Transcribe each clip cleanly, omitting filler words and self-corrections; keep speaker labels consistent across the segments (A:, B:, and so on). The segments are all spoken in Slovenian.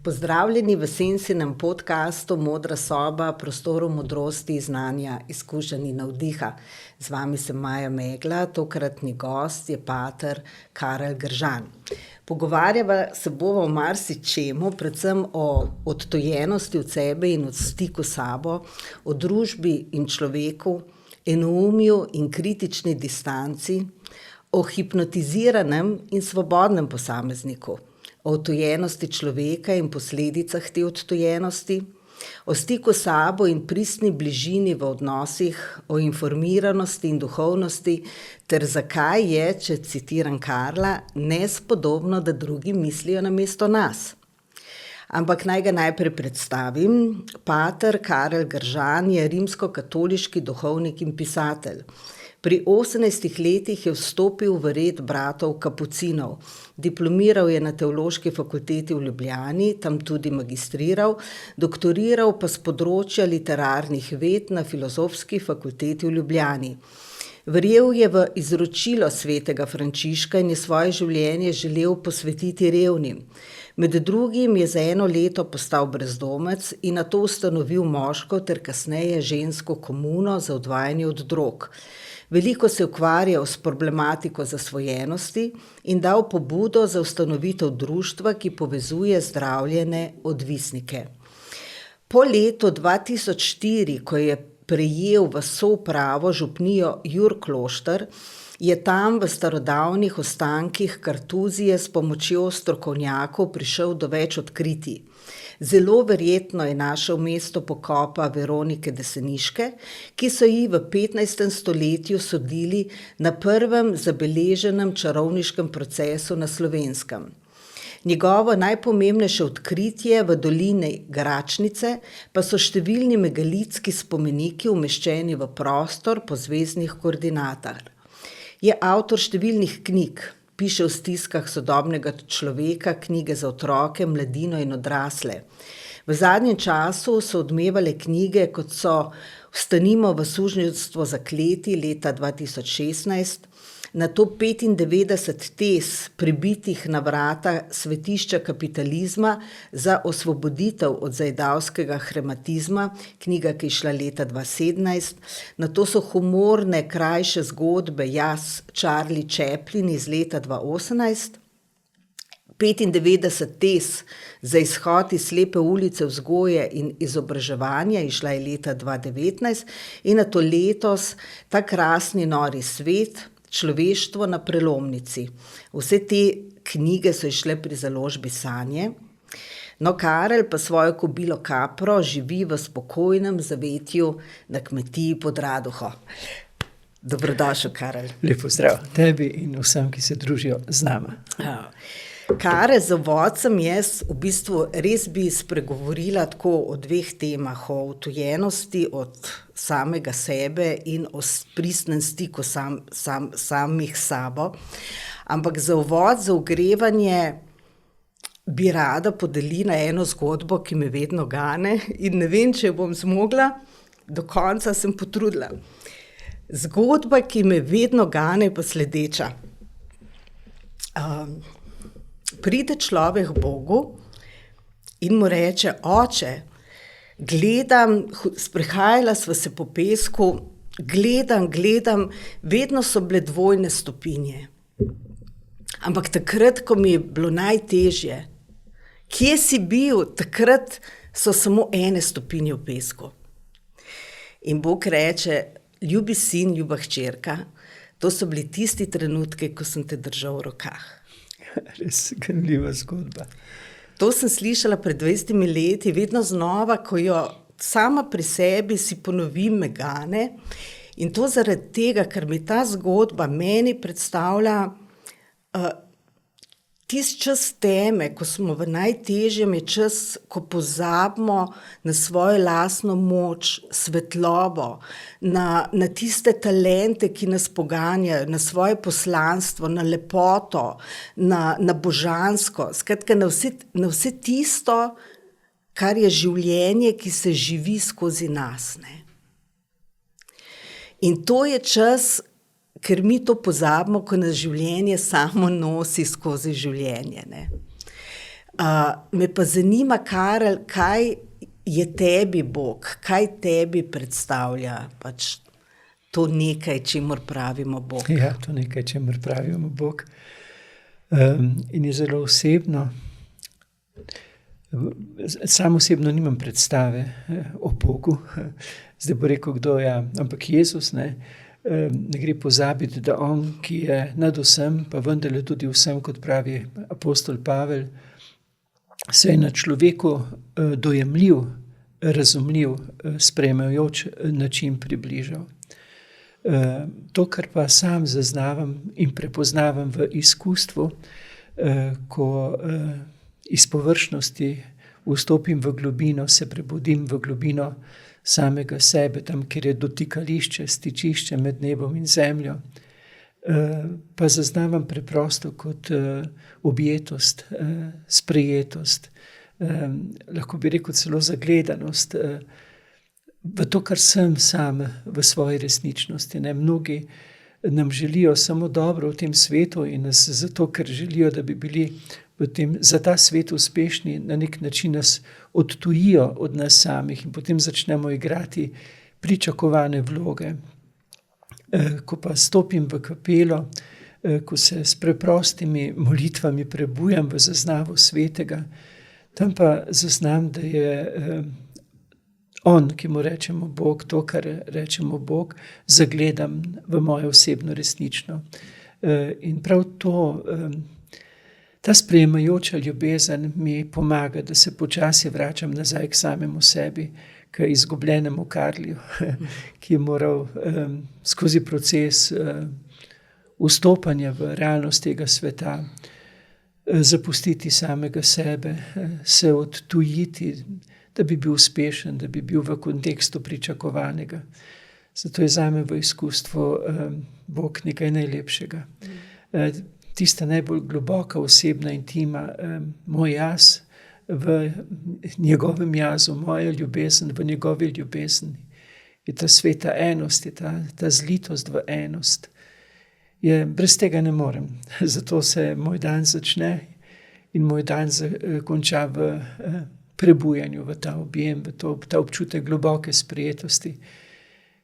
A: Pozdravljeni v Sensinem podcastu Modra soba, prostoru modrosti, znanja, izkušenj in navdiha. Z vami sem Maja Megla, tokratni gost je pater Karel Gržan. Pogovarjava se bova o marsičemu, predvsem o odtujenosti od sebe in od stiku s sabo, o družbi in človeku, enoumju in kritični distanci, o hipnotiziranem in svobodnem posamezniku, o odtujenosti človeka in posledicah te odtujenosti, o stiku s sabo in pristni bližini v odnosih, o informiranosti in duhovnosti, ter zakaj je, če citiram Karla, nespodobno, da drugi mislijo namesto nas. Ampak naj ga najprej predstavim. Pater Karel Gržan je rimskokatoliški duhovnik in pisatelj. Pri 18 letih je vstopil v red bratov kapucinov. Diplomiral je na Teološki fakulteti v Ljubljani, tam tudi magistriral, doktoriral pa s področja literarnih ved na Filozofski fakulteti v Ljubljani. Verjel je v izročilo svetega Frančiška in je svoje življenje želel posvetiti revnim. Med drugim je za 1 leto postal brezdomec in nato ustanovil moško ter kasneje žensko komuno za odvajanje od drog. Veliko se je ukvarjal s problematiko zasvojenosti in dal pobudo za ustanovitev društva, ki povezuje zdravljene odvisnike. Po letu 2004, ko je prejel v soupravo župnijo Jurklošter, je tam v starodavnih ostankih Kartuzije s pomočjo strokovnjakov prišel do več odkritij. Zelo verjetno je našel mesto pokopa Veronike Deseniške, ki so ji v 15. stoletju sodili na prvem zabeleženem čarovniškem procesu na Slovenskem. Njegovo najpomembnejše odkritje v dolini Gračnice pa so številni megalitski spomeniki umeščeni v prostor po zvezdnih koordinatah. Je avtor številnih knjig, piše o stiskah sodobnega človeka, knjige za otroke, mladino in odrasle. V zadnjem času so odmevale knjige, kot so Vstanimo v sužnjelstvo zakleti leta 2016, nato 95 tez pribitih na vrata svetišča kapitalizma za osvoboditev od zajedavskega hrematizma, knjiga, ki je šla leta 2017, nato so humorne krajše zgodbe Jaz, Charlie Chaplin iz leta 2018, 95 tez za izhod iz slepe ulice vzgoje in izobraževanja, izšla je leta 2019, in nato letos Ta krasni nori svet, Človeštvo na prelomnici. Vse te knjige so izšle pri založbi Sanje. No, Karel pa svojo kobilo Kapro živi v spokojnem zavetju na kmetiji pod Radoho. Dobrodošel, Karel.
B: Lep pozdrav tebi in vsem, ki se družijo z nama.
A: Karel, za uvod sem jaz v bistvu res bi spregovorila tako o 2 temah, o odtujenosti od samega sebe in o pristnem stiku samih sabo. Ampak za uvod, za ogrevanje bi rada podelila eno zgodbo, ki me vedno gane in ne vem, če jo bom zmogla, do konca sem potrudila. Zgodba, ki me vedno gane, je pa sledeča. Pride človek k Bogu in mu reče: Oče, gledam, sprehajala sva se po pesku, gledam, vedno so bile dvojne stopinje. Ampak takrat, ko mi je bilo najtežje, kje si bil? Takrat so samo 1 stopinje v pesku. In Bog reče: Ljubi sin, ljuba hčerka, to so bili tisti trenutki, ko sem te držal v rokah.
B: Res ganljiva zgodba.
A: To sem slišala pred 20 leti, vedno znova, ko jo sama pri sebi si ponovim, me gane. In to zaradi tega, ker mi ta zgodba meni predstavlja tisti čas teme, ko smo v najtežjem, je čas, ko pozabimo na svojo lastno moč, svetlobo, na tiste talente, ki nas poganjajo, na svoje poslanstvo, na lepoto, na božansko, skratka na vse tisto, kar je življenje, ki se živi skozi nas, ne. In to je čas, ker mi to pozabimo, ko nas življenje samo nosi skozi življenje, ne. Me pa zanima, Karel, kaj je tebi Bog, kaj tebi predstavlja pač to nekaj, čemur pravimo Bog?
B: Ja, to nekaj, čemur pravimo Bog. In je zelo osebno. Sam osebno nimam predstave o Bogu. Zdaj bo rekel, kdo je, ampak Jezus, ne gre pozabiti, da on, ki je nad vsem, pa vendarle tudi vsem, kot pravi apostol Pavel, se je na človeku dojemljiv, razumljiv, sprejemajoč način približal. To, kar pa sam zaznavam in prepoznavam v izkustvu, ko iz površnosti vstopim v globino, se prebudim v globino samega sebe, tam, kjer je dotikališče, stičišče med nebom in zemljo, pa zaznavam preprosto kot objetost, sprejetost, lahko bi rekel celo zagledanost v to, kar sem sam v svoji resničnosti. Ne? Mnogi nam želijo samo dobro v tem svetu in nas zato, ker želijo, da bi bili za ta svet uspešni, na nek način nas odtujijo od nas samih in potem začnemo igrati pričakovane vloge. Ko pa stopim v kapelo, ko se s preprostimi molitvami prebujam v zaznavo svetega, tam pa zaznam, da je on, ki mu rečemo Bog, to, kar rečemo Bog, zagledam v mojo osebno resnično. In prav to, ta sprejemajoča ljubezen mi pomaga, da se počasi vračam nazaj k samemu sebi, k izgubljenemu Karliju, ki je moral skozi proces vstopanja v realnost tega sveta zapustiti samega sebe, se odtujiti, da bi bil uspešen, da bi bil v kontekstu pričakovanega. Zato je zame v izkustvu Bog nekaj najlepšega. Tista najbolj globoka osebna intima, moj jaz v njegovem jazu, moja ljubezen v njegovi ljubezni, je ta sveta enost, je ta zlitost v enost. Brez tega ne morem. Zato se moj dan začne in moj dan konča v prebujanju, v ta objem, v ta občutek globoke sprejetosti,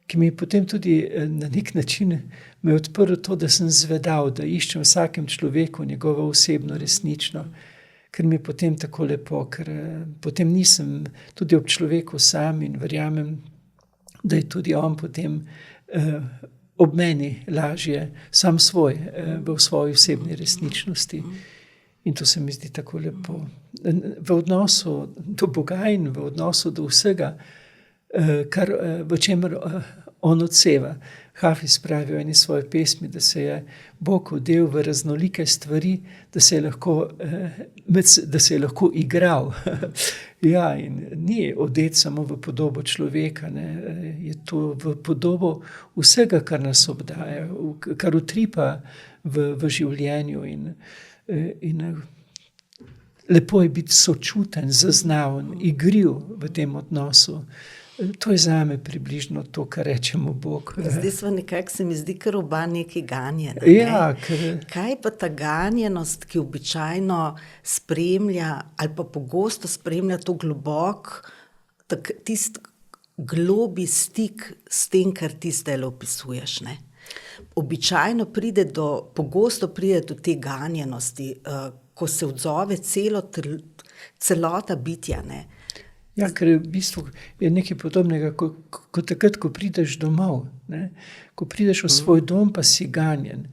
B: ki mi je potem tudi na nek način me odprl to, da sem zvedal, da iščem vsakem človeku njegovo osebno resnično, ker mi je potem tako lepo, ker potem nisem tudi ob človeku sam in verjamem, da je tudi on potem ob meni lažje sam svoj, v svoji osebni resničnosti. In to se mi zdi tako lepo. V odnosu do Boga in v odnosu do vsega, v čemer on odseva. Hafiz pravi v eni svoji pesmi, da se je Bog odel v raznolike stvari, da se je lahko igral. Ja, in ni odet samo v podobo človeka, ne? Je to v podobo vsega, kar nas obdaja, kar utripa v življenju in lepo je biti sočuten, zaznaven, igriv v tem odnosu. To je zame približno to, kar rečemo Bog.
A: Zdaj smo nekako, se mi zdi, kar oba nekaj ganjena.
B: Ja,
A: Kaj pa ta ganjenost, ki običajno spremlja ali pa pogosto spremlja to globok, tisti globi stik s tem, kar ti zdaj opisuješ, ne? Običajno pogosto pride do te ganjenosti, ko se odzove celota bitja, ne?
B: Ja, ker v bistvu je nekaj podobnega, kot takrat, ko prideš domov, ne? Ko prideš v svoj dom, pa si ganjen.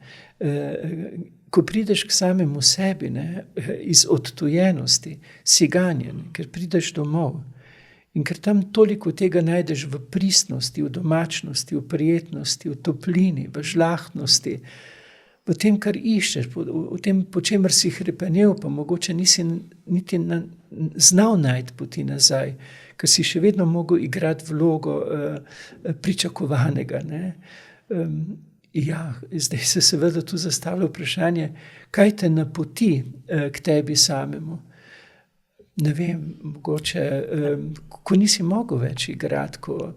B: Ko prideš k samemu sebi, ne? Iz odtujenosti, si ganjen, ker prideš domov. In ker tam toliko tega najdeš v pristnosti, v domačnosti, v prijetnosti, v toplini, v žlahtnosti, v tem, kar iščeš, v tem, po čemer si hrepenel, pa mogoče nisi niti znal najti poti nazaj, ker si še vedno mogel igrati vlogo pričakovanega, ne. Ja, zdaj se seveda tu zastavlja vprašanje, kaj te napoti k tebi samemu. Ne vem, mogoče, ko nisi mogel več igrati, ko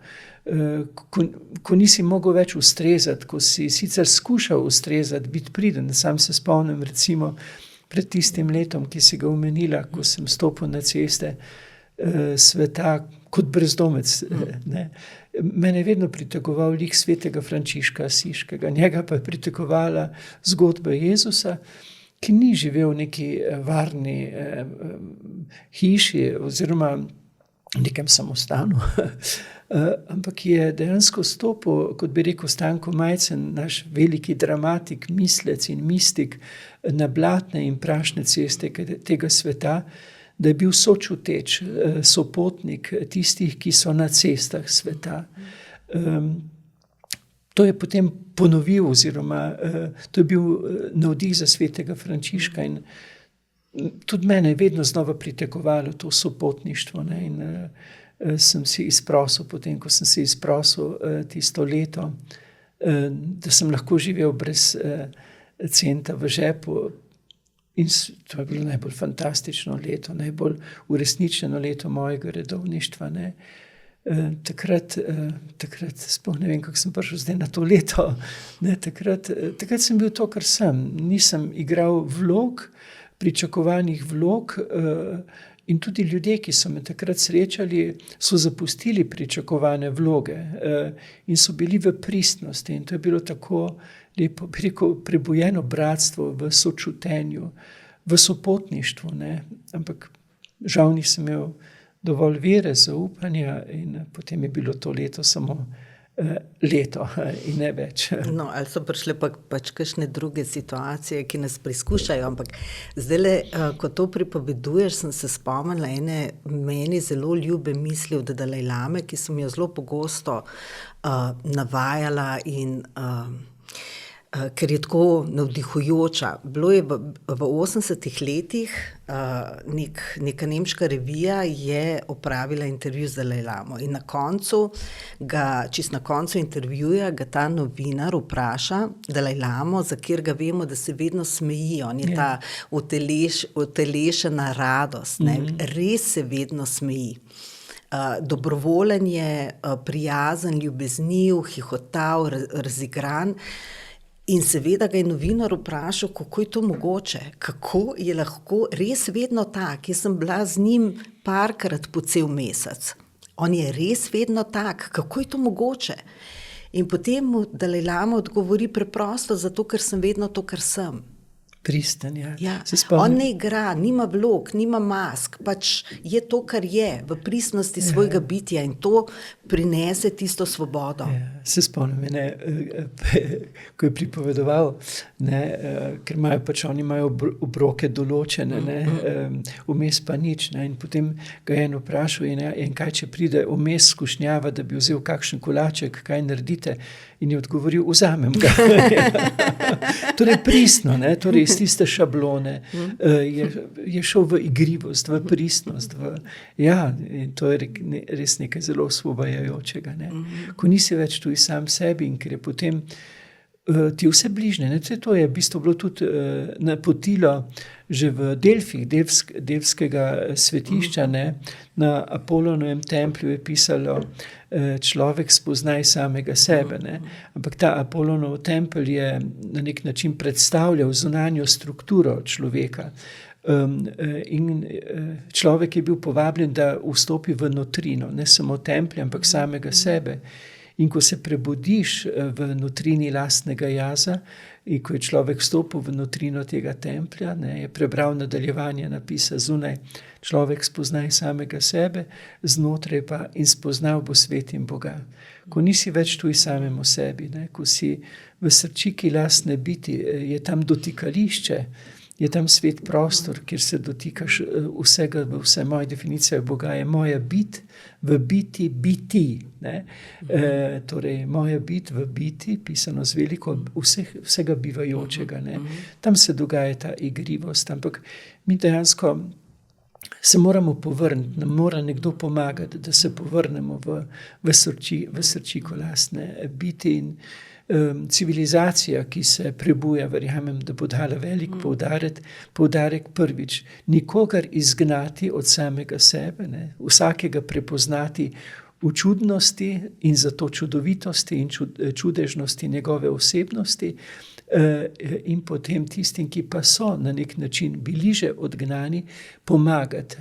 B: nisi mogel več ustrezati, ko si sicer skušal ustrezati, biti priden. Sam se spomnim recimo pred tistim letom, ki si ga omenila, ko sem stopil na ceste sveta kot brezdomec. Ne. Mene je vedno pritegoval lik svetega Frančiška Asiškega, njega pa je pritegovala zgodba Jezusa, ki ni živel v neki varni hiši oziroma nekem samostanu, ampak je dejansko stopil, kot bi rekel Stanko Majcen, naš veliki dramatik, mislec in mistik, na blatne in prašne ceste tega sveta, da je bil sočuteč, sopotnik tistih, ki so na cestah sveta. To je potem ponovil, oziroma to je bil navdih za svetega Frančiška in tudi mene je vedno znova pritegovalo to sopotništvo, ne, in sem si izprosil, potem ko sem si izprosil tisto leto, da sem lahko živel brez centa v žepu, in to je bilo najbolj fantastično leto, najbolj uresničeno leto mojega redovništva, ne. Takrat sploh ne vem, kako sem prišel zdaj na to leto, ne, takrat sem bil to, kar sem. Nisem igral vlog, pričakovanih vlog, in tudi ljudje, ki so me takrat srečali, so zapustili pričakovane vloge in so bili v pristnosti, in to je bilo tako lepo, bi rekel, prebujeno bratstvo v sočutenju, v sopotništvu, ne. Ampak žal nisem imel dovolj vere, zaupanja, in potem je bilo to leto samo leto in ne več.
A: No, ali so prišle pač kakšne druge situacije, ki nas preizkušajo, ampak zdajle, ko to pripoveduješ, sem se spomnila ene meni zelo ljube misli od Dalajlame, ki sem jo zelo pogosto navajala in ker je tako navdihujoča. Bilo je v 80-ih letih, neka nemška revija je opravila intervju z Dalajlamo in na koncu čisto na koncu intervjuja ga ta novinar vpraša Dalajlamo, za katerega vemo, da se vedno smeji, on je ta utelešena radost, ne, res se vedno smeji. Dobrovoljen je, prijazen, ljubezniv, hihotav, razigran. In seveda ga je novinar vprašal, kako je to mogoče, kako je lahko res vedno tak. Jaz sem bila z njim parkrat po cel mesec. On je res vedno tak, kako je to mogoče? In potem mu Dalajlama odgovori preprosto, zato ker sem vedno to, kar sem.
B: Pristen, ja.
A: Ja. On ne igra, nima vlog, nima mask, pač je to, kar je, v pristnosti svojega bitja, in to prinese tisto svobodo.
B: Ja. Se spomnim, ko je pripovedoval, ne, ker oni imajo obroke določene, ne, vmes pa nič, ne, in potem ga je en vprašal, in kaj, če pride vmes skušnjava, da bi vzel kakšen kolaček, kaj naredite? In je odgovoril, vzamem ga. Torej pristno, ne, torej iz tiste šablone je šel v igrivost, v pristnost, in to je res nekaj zelo osvobajajočega, ne. Ko nisi več tu sam sebi in ker je potem ti vse bližnje, ne, to je v bistvu bilo tudi napotilo že v Delfih, delfskega svetišča, ne, na Apolonovem templju je pisalo, človek spoznaj samega sebe, ne. Ampak ta Apolonov tempelj je na nek način predstavljal zunanjo strukturo človeka. In človek je bil povabljen, da vstopi v notrino, ne samo templja, ampak samega sebe. In ko se prebudiš v notrini lastnega jaza, in ko je človek vstopil v notrino tega templja, ne, je prebral nadaljevanje napisa zunaj, človek spoznaj samega sebe, znotraj pa in spoznal bo svet in Boga. Ko nisi več tuj samemu sebi, ne, ko si v srčiki lastne biti, je tam dotikališče, je tam svet prostor, kjer se dotikaš vsega, vse moja definicija Boga je moja bit v biti biti. Ne? Torej, moja bit v biti, pisano z veliko vsega bivajočega. Ne? Tam se dogaja ta igrivost, ampak mi dejansko se moramo povrniti, nam mora nekdo pomagati, da se povrnemo v srčiko lastne biti. In civilizacija, ki se prebuja, verjamem, da bo dala velik poudarek prvič, nikogar izgnati od samega sebe, ne? Vsakega prepoznati v čudnosti in zato čudovitosti in čudežnosti njegove osebnosti, in potem tistim, ki pa so na nek način bili že odgnani, pomagati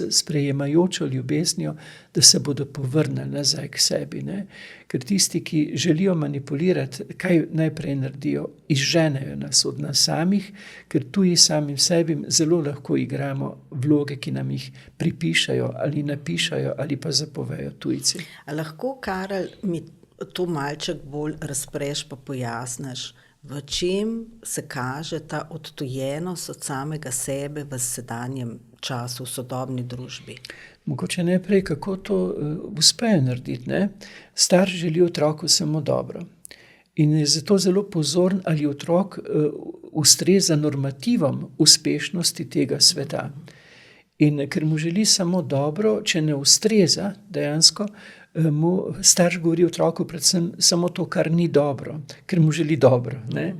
B: sprejemajočo ljubeznijo, da se bodo povrnili nazaj k sebi. Ne? Ker tisti, ki želijo manipulirati, kaj najprej naredijo? Izženejo nas od nas samih, ker tuji samim sebi zelo lahko igramo vloge, ki nam jih pripišajo ali napišajo ali pa zapovejo tujci.
A: A lahko, Karel, mi to malček bolj razpreš pa pojasniš, v čem se kaže ta odtujenost od samega sebe v sedanjem času, v sodobni družbi?
B: Mogoče najprej, kako to uspejo narediti. Ne? Starš želi otroku samo dobro. In je zato zelo pozoren, ali otrok ustreza normativom uspešnosti tega sveta. In ker mu želi samo dobro, če ne ustreza dejansko, mu starš govori otroku predvsem samo to, kar ni dobro, ker mu želi dobro. Ne?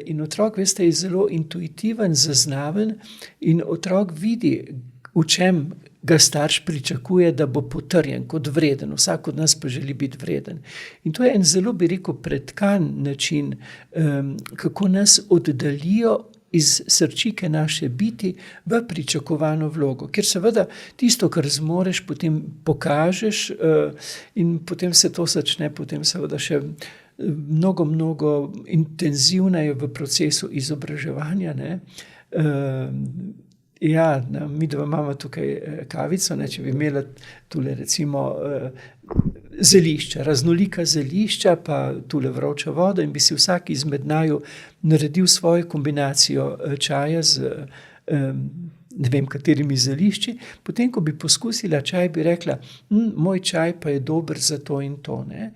B: In otrok, veste, je zelo intuitiven, zaznaven in otrok vidi, v čem ga starš pričakuje, da bo potrjen kot vreden. Vsak od nas pa želi biti vreden. In to je en zelo, bi rekel, pretkan način, kako nas oddaljijo iz srčike naše biti v pričakovano vlogo. Ker seveda tisto, kar zmoreš, potem pokažeš in potem se to začne potem seveda še mnogo intenzivneje v procesu izobraževanja. Ne? Ja, mi dva imamo tukaj kavico, ne, če bi imela tule recimo zelišča, raznolika zelišča, pa tule vroča voda in bi si vsak izmed naju naredil svojo kombinacijo čaja z ne vem katerimi zelišči, potem ko bi poskusila čaj, bi rekla, moj čaj pa je dober za to in to. Ne?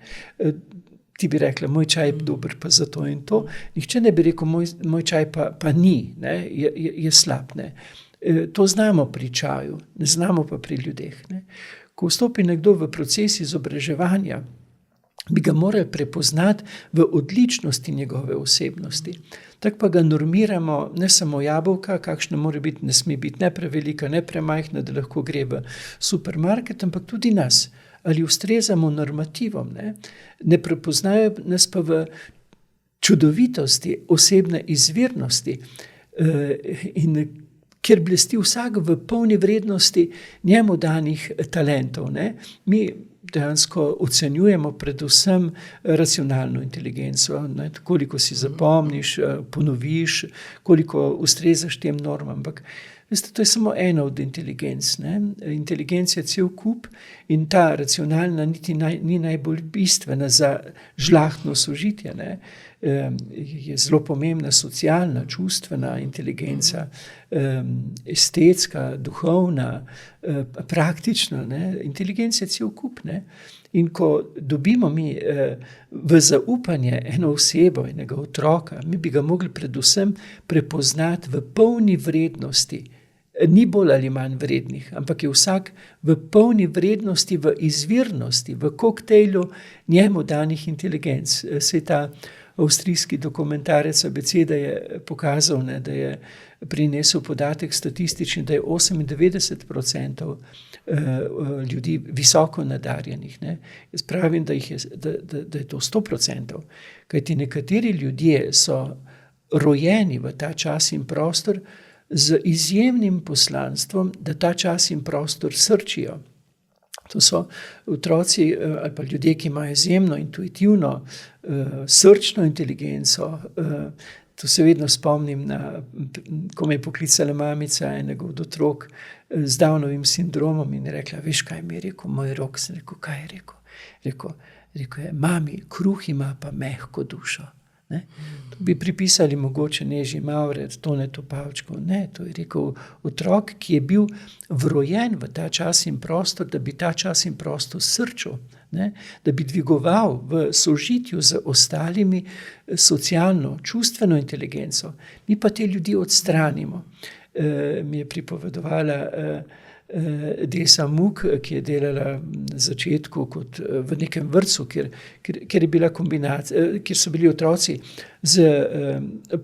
B: Ti bi rekla, moj čaj je dober pa za to in to. Nihče ne bi rekel, moj čaj pa ni, ne? Je slab. Ne? To znamo pri čaju, ne znamo pa pri ljudeh. Ne? Ko vstopi nekdo v proces izobraževanja, bi ga morali prepoznati v odličnosti njegove osebnosti. Tako pa ga normiramo, ne samo jabolka, kakšna mora biti, ne sme biti ne prevelika, ne premajhna, da lahko gre v supermarket, ampak tudi nas. Ali ustrezamo normativom. Ne prepoznajo nas pa v čudovitosti, osebne izvirnosti in kjer blesti vsak v polni vrednosti njemu danih talentov. Ne? Mi dejansko ocenjujemo predvsem racionalno inteligenco, ne? Koliko si zapomniš, ponoviš, koliko ustrezaš tem normam. Ampak veste, to je samo ena od inteligenc. Ne? Inteligenca je cel kup in ta racionalna niti ni najbolj bistvena za žlahtno sožitje. Ne? Je zelo pomembna socialna, čustvena inteligenca, estetska, duhovna, praktična. Ne? Inteligenca je cel kup. Ne? In ko dobimo mi v zaupanje eno osebo, enega otroka, mi bi ga mogli predvsem prepoznati v polni vrednosti. Ni bolj ali manj vrednih, ampak je vsak v polni vrednosti, v izvirnosti, v koktejlu njemu danih inteligenc. Se ta avstrijski dokumentarec Abeceda je pokazal, ne, da je prinesel podatek statistični, da je 98% ljudi visoko nadarjenih. Ne. Jaz pravim, da je to 100%, kajti nekateri ljudje so rojeni v ta čas in prostor z izjemnim poslanstvom, da ta čas in prostor srčijo. To so otroci ali pa ljudje, ki imajo izjemno intuitivno, srčno inteligenco. To se vedno spomnim, ko me je poklicala mamica enega od otrok z Downovim sindromom in je rekla, veš, kaj mi je rekel moj rok? Sem rekel, kaj je rekel? Rekel je, mami, kruh ima pa mehko dušo. Ne? To bi pripisali mogoče Neži Maurer, Tonetu Pavčku. Ne, to je rekel otrok, ki je bil vrojen v ta čas in prostor, da bi ta čas in prostor srčil, ne? Da bi dvigoval v sožitju z ostalimi socialno, čustveno inteligenco. Mi pa te ljudi odstranimo. Mi je pripovedovala Desa Muk, ki je delala na začetku kot v nekem vrtcu, kjer je bila kombinacija, kjer so bili otroci z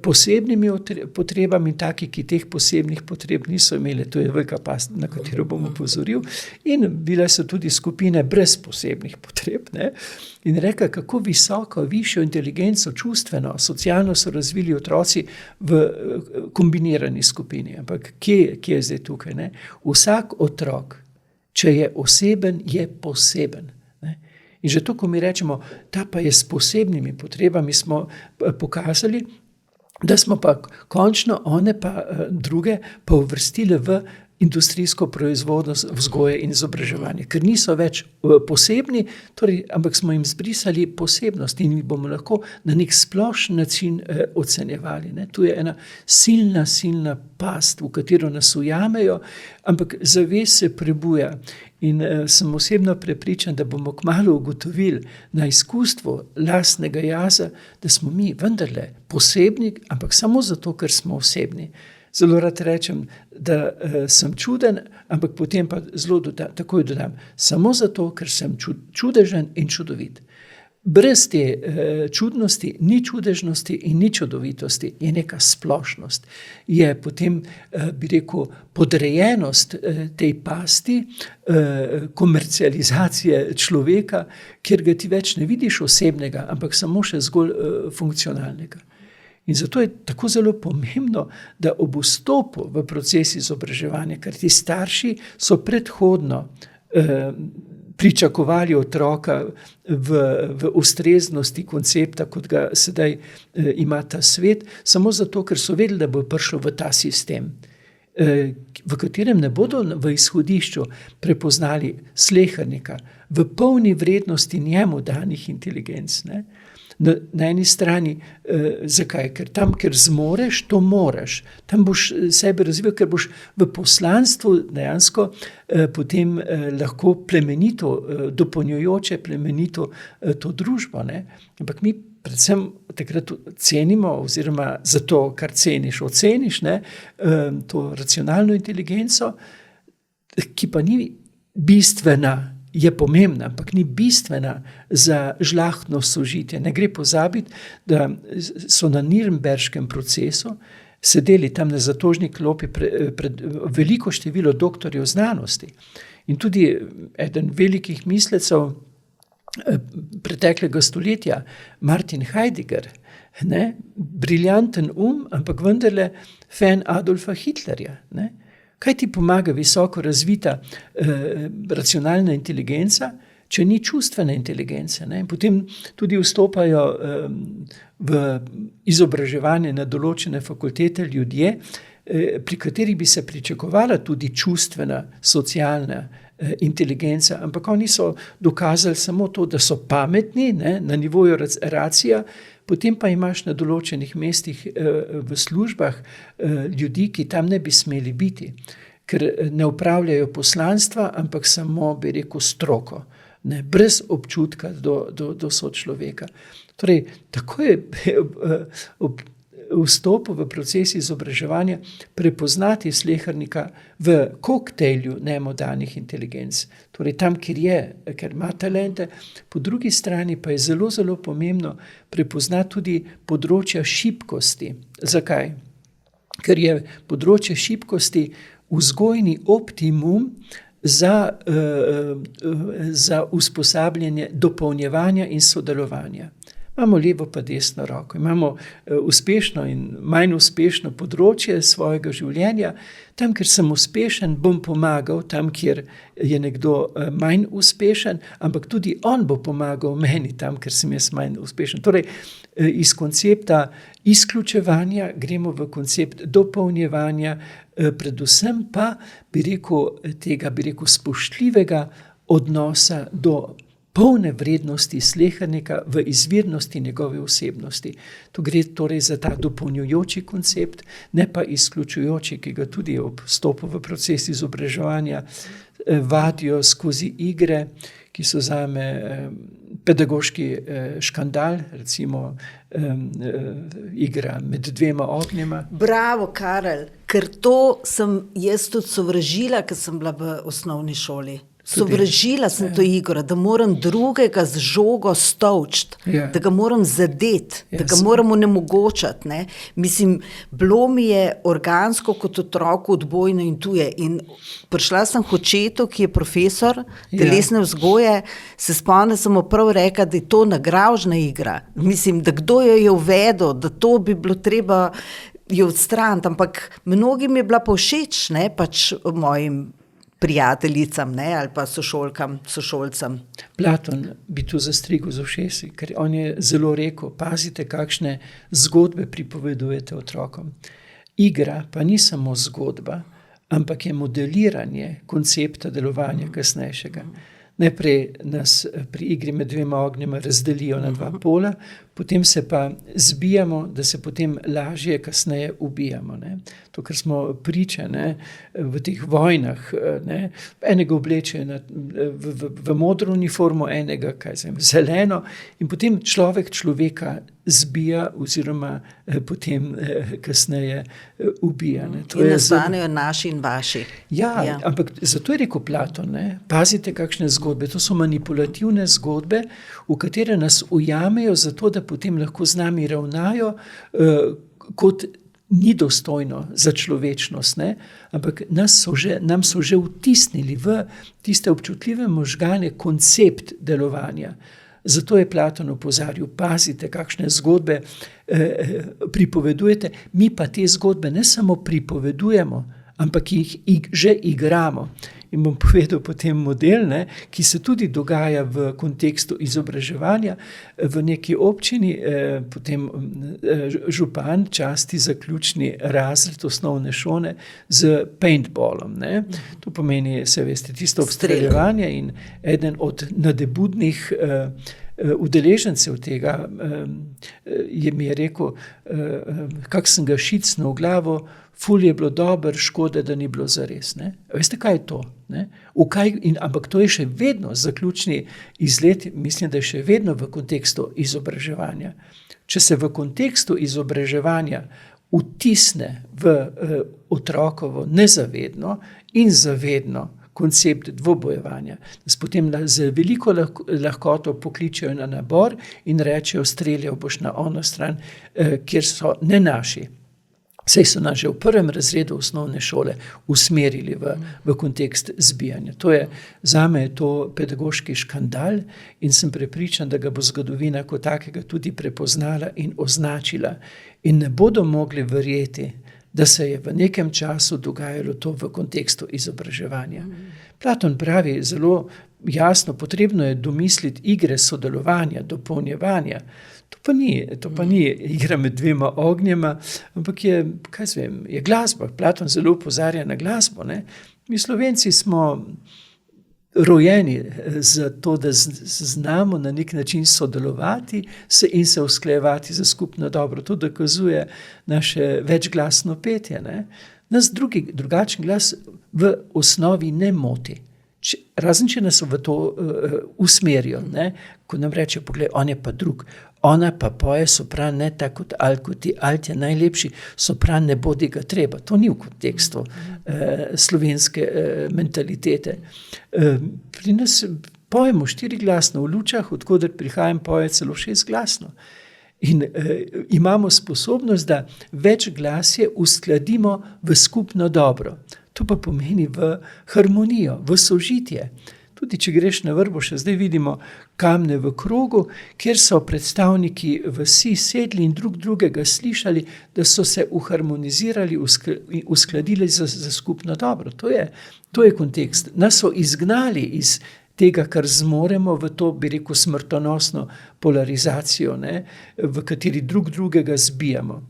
B: posebnimi potrebami, taki, ki teh posebnih potreb niso imeli. To je velika past, na katero bom opozoril. In bile so tudi skupine brez posebnih potreb. Ne? In reka, kako visoko, višjo inteligenco, čustveno, socialno so razvili otroci v kombinirani skupini. Ampak kje je zdaj tukaj? Ne? Vsak otrok, če je oseben, je poseben. Ne? In že to, ko mi rečemo, ta pa je s posebnimi potrebami, smo pokazali, da smo pa končno one pa druge pa uvrstili v industrijsko proizvodnost, vzgoje in izobraževanje, ker niso več posebni, torej, ampak smo jim zbrisali posebnost in jih bomo lahko na nek splošen način ocenjevali. Ne? Tu je ena silna past, v katero nas ujamejo, ampak zavest se prebuja. In sem osebno prepričan, da bomo kmalu ugotovili na izkustvu lastnega jaza, da smo mi vendarle posebni, ampak samo zato, ker smo osebni. Zelo rad rečem, da sem čuden, ampak potem pa takoj dodam, samo zato, ker sem čudežen in čudovit. Brez te čudnosti ni čudežnosti in ni čudovitosti, je neka splošnost. Je potem, bi rekel, podrejenost tej pasti, komercializacije človeka, kjer ga ti več ne vidiš osebnega, ampak samo še zgolj funkcionalnega. In zato je tako zelo pomembno, da ob vstopu v proces izobraževanja, ker ti starši so predhodno pričakovali otroka v ustreznosti koncepta, kot ga sedaj ima ta svet, samo zato, ker so vedeli, da bo prišlo v ta sistem, v katerem ne bodo v izhodišču prepoznali slehernika v polni vrednosti njemu danih inteligenc. Ne? Na eni strani, zakaj? Ker tam, ker zmoreš, to moraš. Tam boš sebe razvil, ker boš v poslanstvu dejansko potem lahko plemenito, dopolnjujoče plemenito to družbo. Ne? Ampak mi predvsem takrat cenimo, oziroma za to, kar ceniš, oceniš, ne? To racionalno inteligenco, ki pa ni bistvena, je pomembna, ampak ni bistvena za žlahtno sožitje. Ne gre pozabiti, da so na Nürnberškem procesu sedeli tam na zatožni klopi pred veliko število doktorjev znanosti. In tudi eden velikih mislecev preteklega stoletja, Martin Heidegger, ne, briljanten ampak vendarle fan Adolfa Hitlerja, ne. Kaj ti pomaga visoko razvita racionalna inteligenca, če ni čustvene inteligence? Ne? Potem tudi vstopajo v izobraževanje na določene fakultete ljudje, pri katerih bi se pričakovala tudi čustvena, socialna inteligenca, ampak oni so dokazali samo to, da so pametni, ne, na nivoju racija, potem pa imaš na določenih mestih v službah ljudi, ki tam ne bi smeli biti, ker ne upravljajo poslanstva, ampak samo, bi rekel, stroko, ne, brez občutka do sočloveka. Torej, tako je ob vstopu v proces izobraževanja prepoznati slehernika v koktejlju nemodanih inteligenc. Torej tam, ker ima talente, po drugi strani pa je zelo, zelo pomembno prepoznati tudi področja šibkosti. Zakaj? Ker je področje šibkosti vzgojni optimum za usposabljanje dopolnjevanja in sodelovanja. Imamo levo pa desno roko, imamo uspešno in manj uspešno področje svojega življenja. Tam, kjer sem uspešen, bom pomagal, tam, kjer je nekdo manj uspešen, ampak tudi on bo pomagal meni tam, ker sem jaz manj uspešen. Torej, iz koncepta izključevanja gremo v koncept dopolnjevanja, predvsem pa, bi rekel, spoštljivega odnosa do polne vrednosti slehernika v izvirnosti njegove osebnosti. Tu gre torej za ta dopolnjujoči koncept, ne pa izključujoči, ki ga tudi ob vstopu v proces izobraževanja vadijo skozi igre, ki so zame pedagoški škandal, recimo igra med dvema ognjema.
A: Bravo, Karel, ker to sem jaz tudi sovražila, ker sem bila v osnovni šoli. Sovražila sem to igro, da moram drugega z žogo stolčiti, da ga moram zadeti, da ga moram onemogočiti. Ne? Mislim, bilo mi je organsko kot otroku odbojno in tuje. In prišla sem k očetu, ki je profesor telesne vzgoje, se spomnim, sem mu prav rekla, da je to nagravžna igra. Mislim, da kdo jo je uvedel, da to bi bilo treba jo odstraniti, ampak mnogim je bila pa všeč, ne, pač mojim prijateljicam, ne, ali pa sošolcem.
B: Platon bi tu zastrigel z ušesi, ker on je zelo rekel, pazite, kakšne zgodbe pripovedujete otrokom. Igra pa ni samo zgodba, ampak je modeliranje koncepta delovanja kasnejšega. Najprej nas pri igri med dvema ognjema razdelijo na dva pola, potem se pa zbijamo, da se potem lažje kasneje ubijamo. Ne. To, kar smo priča, ne, v teh vojnah, ne, enega oblečejo v modro uniformo, enega zeleno in potem človeka zbija oziroma potem kasneje ubija. Ne.
A: In nastanejo naši in vaši.
B: Ja, ampak zato je rekel Platon, ne, pazite, kakšne zgodbe. To so manipulativne zgodbe, v katere nas ujamejo zato, da potem lahko z nami ravnajo kot ni dostojno za človečnost, ne? Ampak nam so že vtisnili v tiste občutljive možgane koncept delovanja. Zato je Platon opozarjal, pazite, kakšne zgodbe pripovedujete, mi pa te zgodbe ne samo pripovedujemo, ampak jih že igramo. In bom povedal potem model, ne, ki se tudi dogaja v kontekstu izobraževanja. V neki občini potem župan časti zaključni razred osnovne šole z paintballom. Ne. To pomeni, se veste, tisto obstreljevanje in eden od nadebudnih udeležencev tega mi je rekel, kak sem ga šicnil v glavo, ful je bilo dobro, škoda, da ni bilo zares. Ne? Veste, kaj je to? Ne? Ampak to je še vedno zaključni izlet, mislim, da je še vedno v kontekstu izobraževanja. Če se v kontekstu izobraževanja vtisne v otrokovo nezavedno in zavedno koncept dvobojevanja, da se potem z veliko lahkoto pokličejo na nabor in rečejo, streljal boš na ono stran, kjer so ne naši. Saj so nas že v prvem razredu osnovne šole usmerili v kontekst zbijanja. Zame je to pedagoški škandal in sem prepričan, da ga bo zgodovina kot takega tudi prepoznala in označila. In ne bodo mogli verjeti, da se je v nekem času dogajalo to v kontekstu izobraževanja. Platon pravi zelo jasno, potrebno je domisliti igre sodelovanja, dopolnjevanja. To pa ni igra med dvema ognjema, ampak je glasba. Platon zelo opozarja na glasbo. Ne? Mi Slovenci smo rojeni za to, da znamo na nek način sodelovati in se usklajevati za skupno dobro. To dokazuje naše večglasno petje. Ne? Nas drugačen glas v osnovi ne moti. Razen, če nas v to usmerijo, ne? Ko nam reče, poglej, on je pa drug, ona pa poje sopran ne tako kot alt, kot ti alt je najlepši, sopran ne bodi ga treba. To ni v kontekstu slovenske mentalitete. Pri nas pojemo 4-glasno, v Lučah, odkoder prihajam, poje celo 6-glasno. In imamo sposobnost, da več glasje uskladimo v skupno dobro. To pa pomeni v harmonijo, v sožitje. Tudi če greš na Vrbo, še zdaj vidimo kamne v krogu, kjer so predstavniki vsi sedli in drugega slišali, da so se uharmonizirali, uskladili za skupno dobro. To je kontekst. Nas so izgnali iz tega, kar zmoremo v to, bi rekel, smrtonosno polarizacijo, ne, v kateri drugega zbijamo.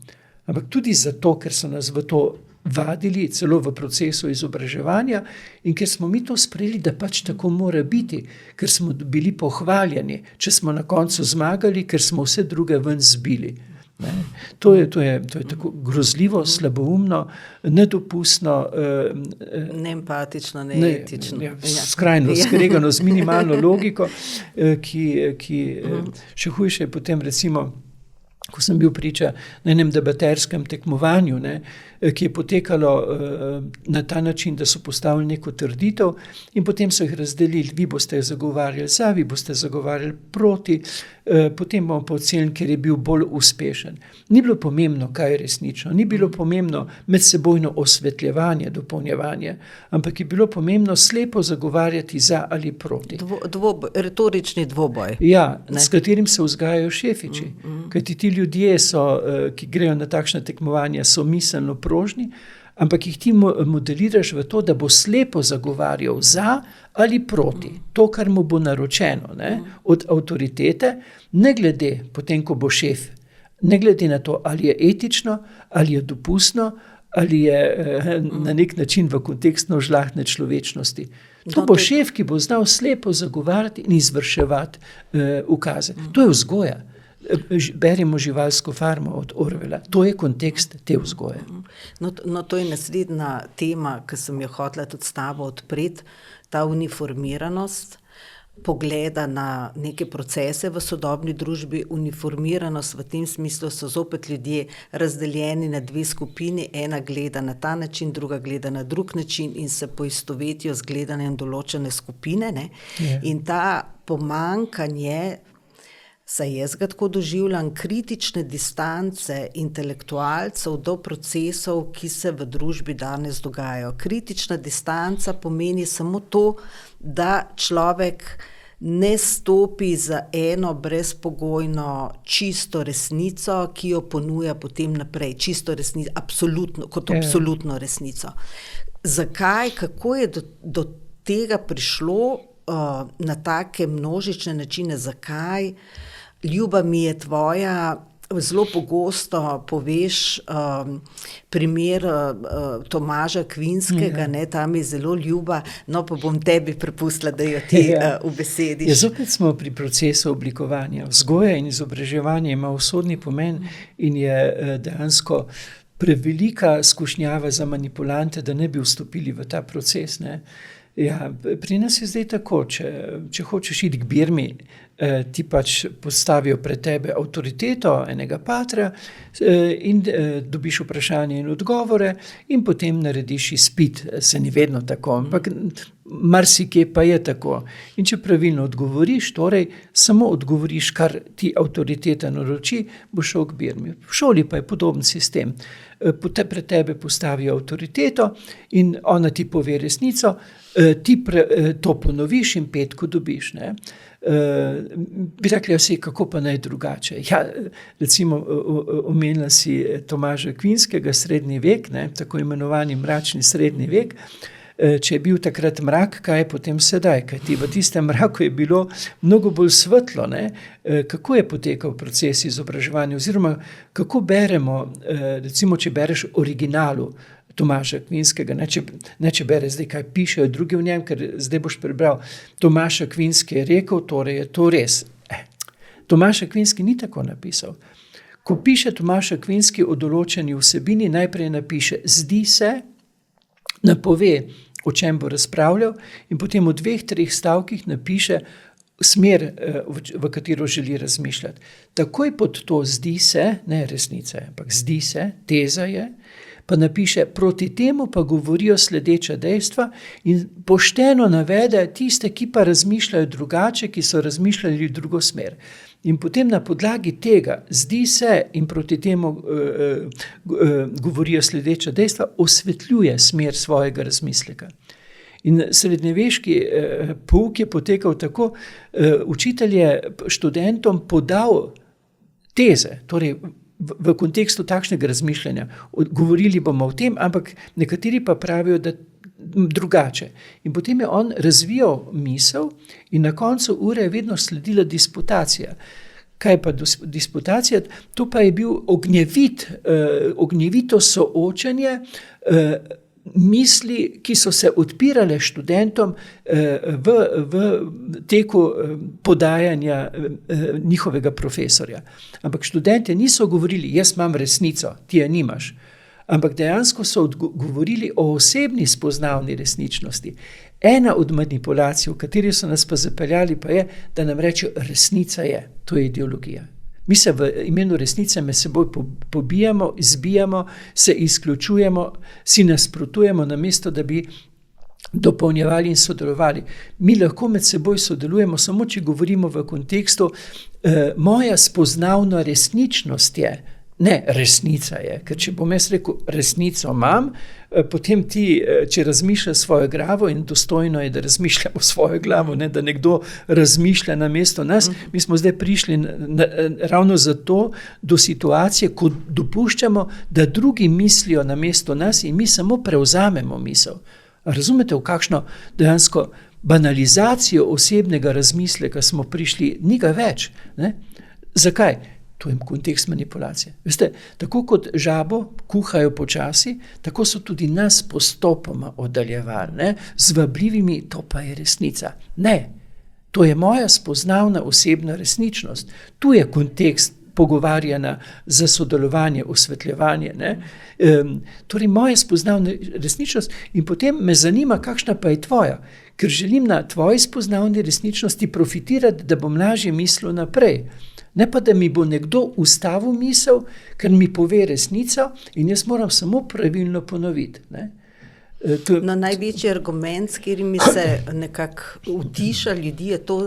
B: Ampak tudi zato, ker so nas v to vadili, celo v procesu izobraževanja in ker smo mi to sprejeli, da pač tako mora biti, ker smo bili pohvaljeni, če smo na koncu zmagali, ker smo vse druge ven zbili. Ne? To je tako grozljivo, slaboumno, nedopustno.
A: Neempatično, neetično.
B: Skrajno skregano z minimalno logiko, ki še hujše je potem recimo ko sem bil priča na enem debaterskem tekmovanju, ne, ki je potekalo na ta način, da so postavili neko trditev in potem so jih razdelili. Vi boste zagovarjali za, vi boste zagovarjali proti, potem bomo pa ocenili, ker je bil bolj uspešen. Ni bilo pomembno, kaj je resnično, ni bilo pomembno medsebojno osvetljevanje, dopolnjevanje, ampak je bilo pomembno slepo zagovarjati za ali proti.
A: Retorični dvoboj.
B: Ja, s katerim se vzgajajo šefiči. Kajti ti ljudje so, ki grejo na takšna tekmovanja, so miselno prožni, ampak jih ti modeliraš v to, da bo slepo zagovarjal za ali proti. To, kar mu bo naročeno, ne, od avtoritete, ne glede, potem ko bo šef, ne glede na to, ali je etično, ali je dopustno, ali je na nek način v kontekstu žlahtne človečnosti. To bo šef, ki bo znal slepo zagovarjati in izvrševati ukaze. To je vzgoja. Beremo Živalsko farmo od Orwella. To je kontekst te vzgoje.
A: No, to je naslednja tema, ki sem jo hotela tudi s tabo odpreti, ta uniformiranost pogleda na neke procese v sodobni družbi. Uniformiranost v tem smislu so zopet ljudje razdeljeni na dve skupini, ena gleda na ta način, druga gleda na drug način in se poistovetijo z gledanjem določene skupine, ne? In ta pomanjkanje, saj jaz ga tako doživljam, kritične distance intelektualcev do procesov, ki se v družbi danes dogajajo. Kritična distanca pomeni samo to, da človek ne stopi za eno brezpogojno čisto resnico, ki jo ponuja potem naprej. Čisto resnico, absolutno, kot absolutno resnico. Zakaj, kako je do tega prišlo na take množične načine? Zakaj? Ljuba mi je tvoja, zelo pogosto poveš primer Tomaža Akvinskega, ne, ta mi je zelo ljuba, no pa bom tebi prepustila, da jo ti ubesediš.
B: Zopet smo pri procesu oblikovanja. Vzgoja in izobraževanje ima usodni pomen in je dejansko prevelika skušnjava za manipulante, da ne bi vstopili v ta proces, ne. Ja, pri nas je zdaj tako, če hočeš iti k Birmi, ti pač postavijo pred tebe avtoriteto enega patra in dobiš vprašanje in odgovore in potem narediš izpit. Se ni vedno tako, ampak marsikje pa je tako. In če pravilno odgovoriš, torej samo odgovoriš, kar ti avtoriteta naroči, boš šel k Birmi. V šoli pa je podoben sistem. Pred tebe postavijo avtoriteto in ona ti pove resnico, ti to ponoviš in petko dobiš, ne. Bi rekli vsi, kako pa naj drugače. Ja, recimo omenila si Tomaža Akvinskega, srednji vek, ne, tako imenovani mračni srednji vek. Če je bil takrat mrak, kaj je potem sedaj? Kajti v tistem mraku je bilo mnogo bolj svetlo, ne? Kako je potekal proces izobraževanja oziroma kako beremo, recimo, če bereš originalu Tomaža Akvinskega, ne če bereš zdaj, kaj pišejo drugi v njem, ker zdaj boš prebral, Tomaž Akvinski je rekel, torej je to res. Tomaž Akvinski ni tako napisal. Ko piše Tomaž Akvinski o določeni vsebini, najprej napiše, zdi se, napove, o čem bo razpravljal in potem v 2-3 stavkih napiše smer, v katero želi razmišljati. Takoj pod to zdi se, ne resnica, ampak zdi se, teza je, pa napiše, proti temu pa govorijo sledeča dejstva in pošteno navede tiste, ki pa razmišljajo drugače, ki so razmišljali v drugo smer. In potem na podlagi tega zdi se in proti temu govorijo sledeča dejstva, osvetljuje smer svojega razmisleka. In srednjeveški pouk je potekal tako, učitelj je študentom podal teze, torej v kontekstu takšnega razmišljanja. Govorili bomo o tem, ampak nekateri pa pravijo, da drugače. In potem je on razvijal misel in na koncu ure je vedno sledila disputacija. Kaj pa disputacija? To pa je bil ognjevito soočenje misli, ki so se odpirale študentom v teku podajanja njihovega profesorja. Ampak študentje niso govorili, jaz imam resnico, ti je nimaš. Ampak dejansko so govorili o osebni spoznavni resničnosti. Ena od manipulacij, v kateri so nas pa zapeljali, pa je, da nam rečejo, resnica je, to je ideologija. Mi se v imenu resnice med seboj pobijamo, izbijamo, se izključujemo, si nasprotujemo, namesto da bi dopolnjevali in sodelovali. Mi lahko med seboj sodelujemo, samo če govorimo v kontekstu moja spoznavna resničnost je, ne resnica je, ker če bom jaz rekel resnico imam, potem ti, če razmišljaš svojo glavo in dostojno je, da razmišljamo svojo glavo, ne, da nekdo razmišlja namesto nas. Mi smo zdaj prišli ravno zato do situacije, ko dopuščamo, da drugi mislijo namesto nas in mi samo prevzamemo misel. Razumete, v kakšno dejansko banalizacijo osebnega razmisleka smo prišli, ni ga več. Ne? Zakaj? To je kontekst manipulacije. Veste, tako kot žabo kuhajo počasi, tako so tudi nas postopoma oddaljevali, ne? Z vabljivimi, to pa je resnica. Ne, to je moja spoznavna osebna resničnost. Tu je kontekst pogovarjanja za sodelovanje, osvetljevanje. Ne? Torej, moja spoznavna resničnost in potem me zanima, kakšna pa je tvoja, ker želim na tvoji spoznavni resničnosti profitirati, da bom lažje mislil naprej. Ne pa, da mi bo nekdo ustavil misel, ker mi pove resnico in jaz moram samo pravilno ponoviti. Ne?
A: No, največji argument, s katerimi se nekako utiša ljudi, je to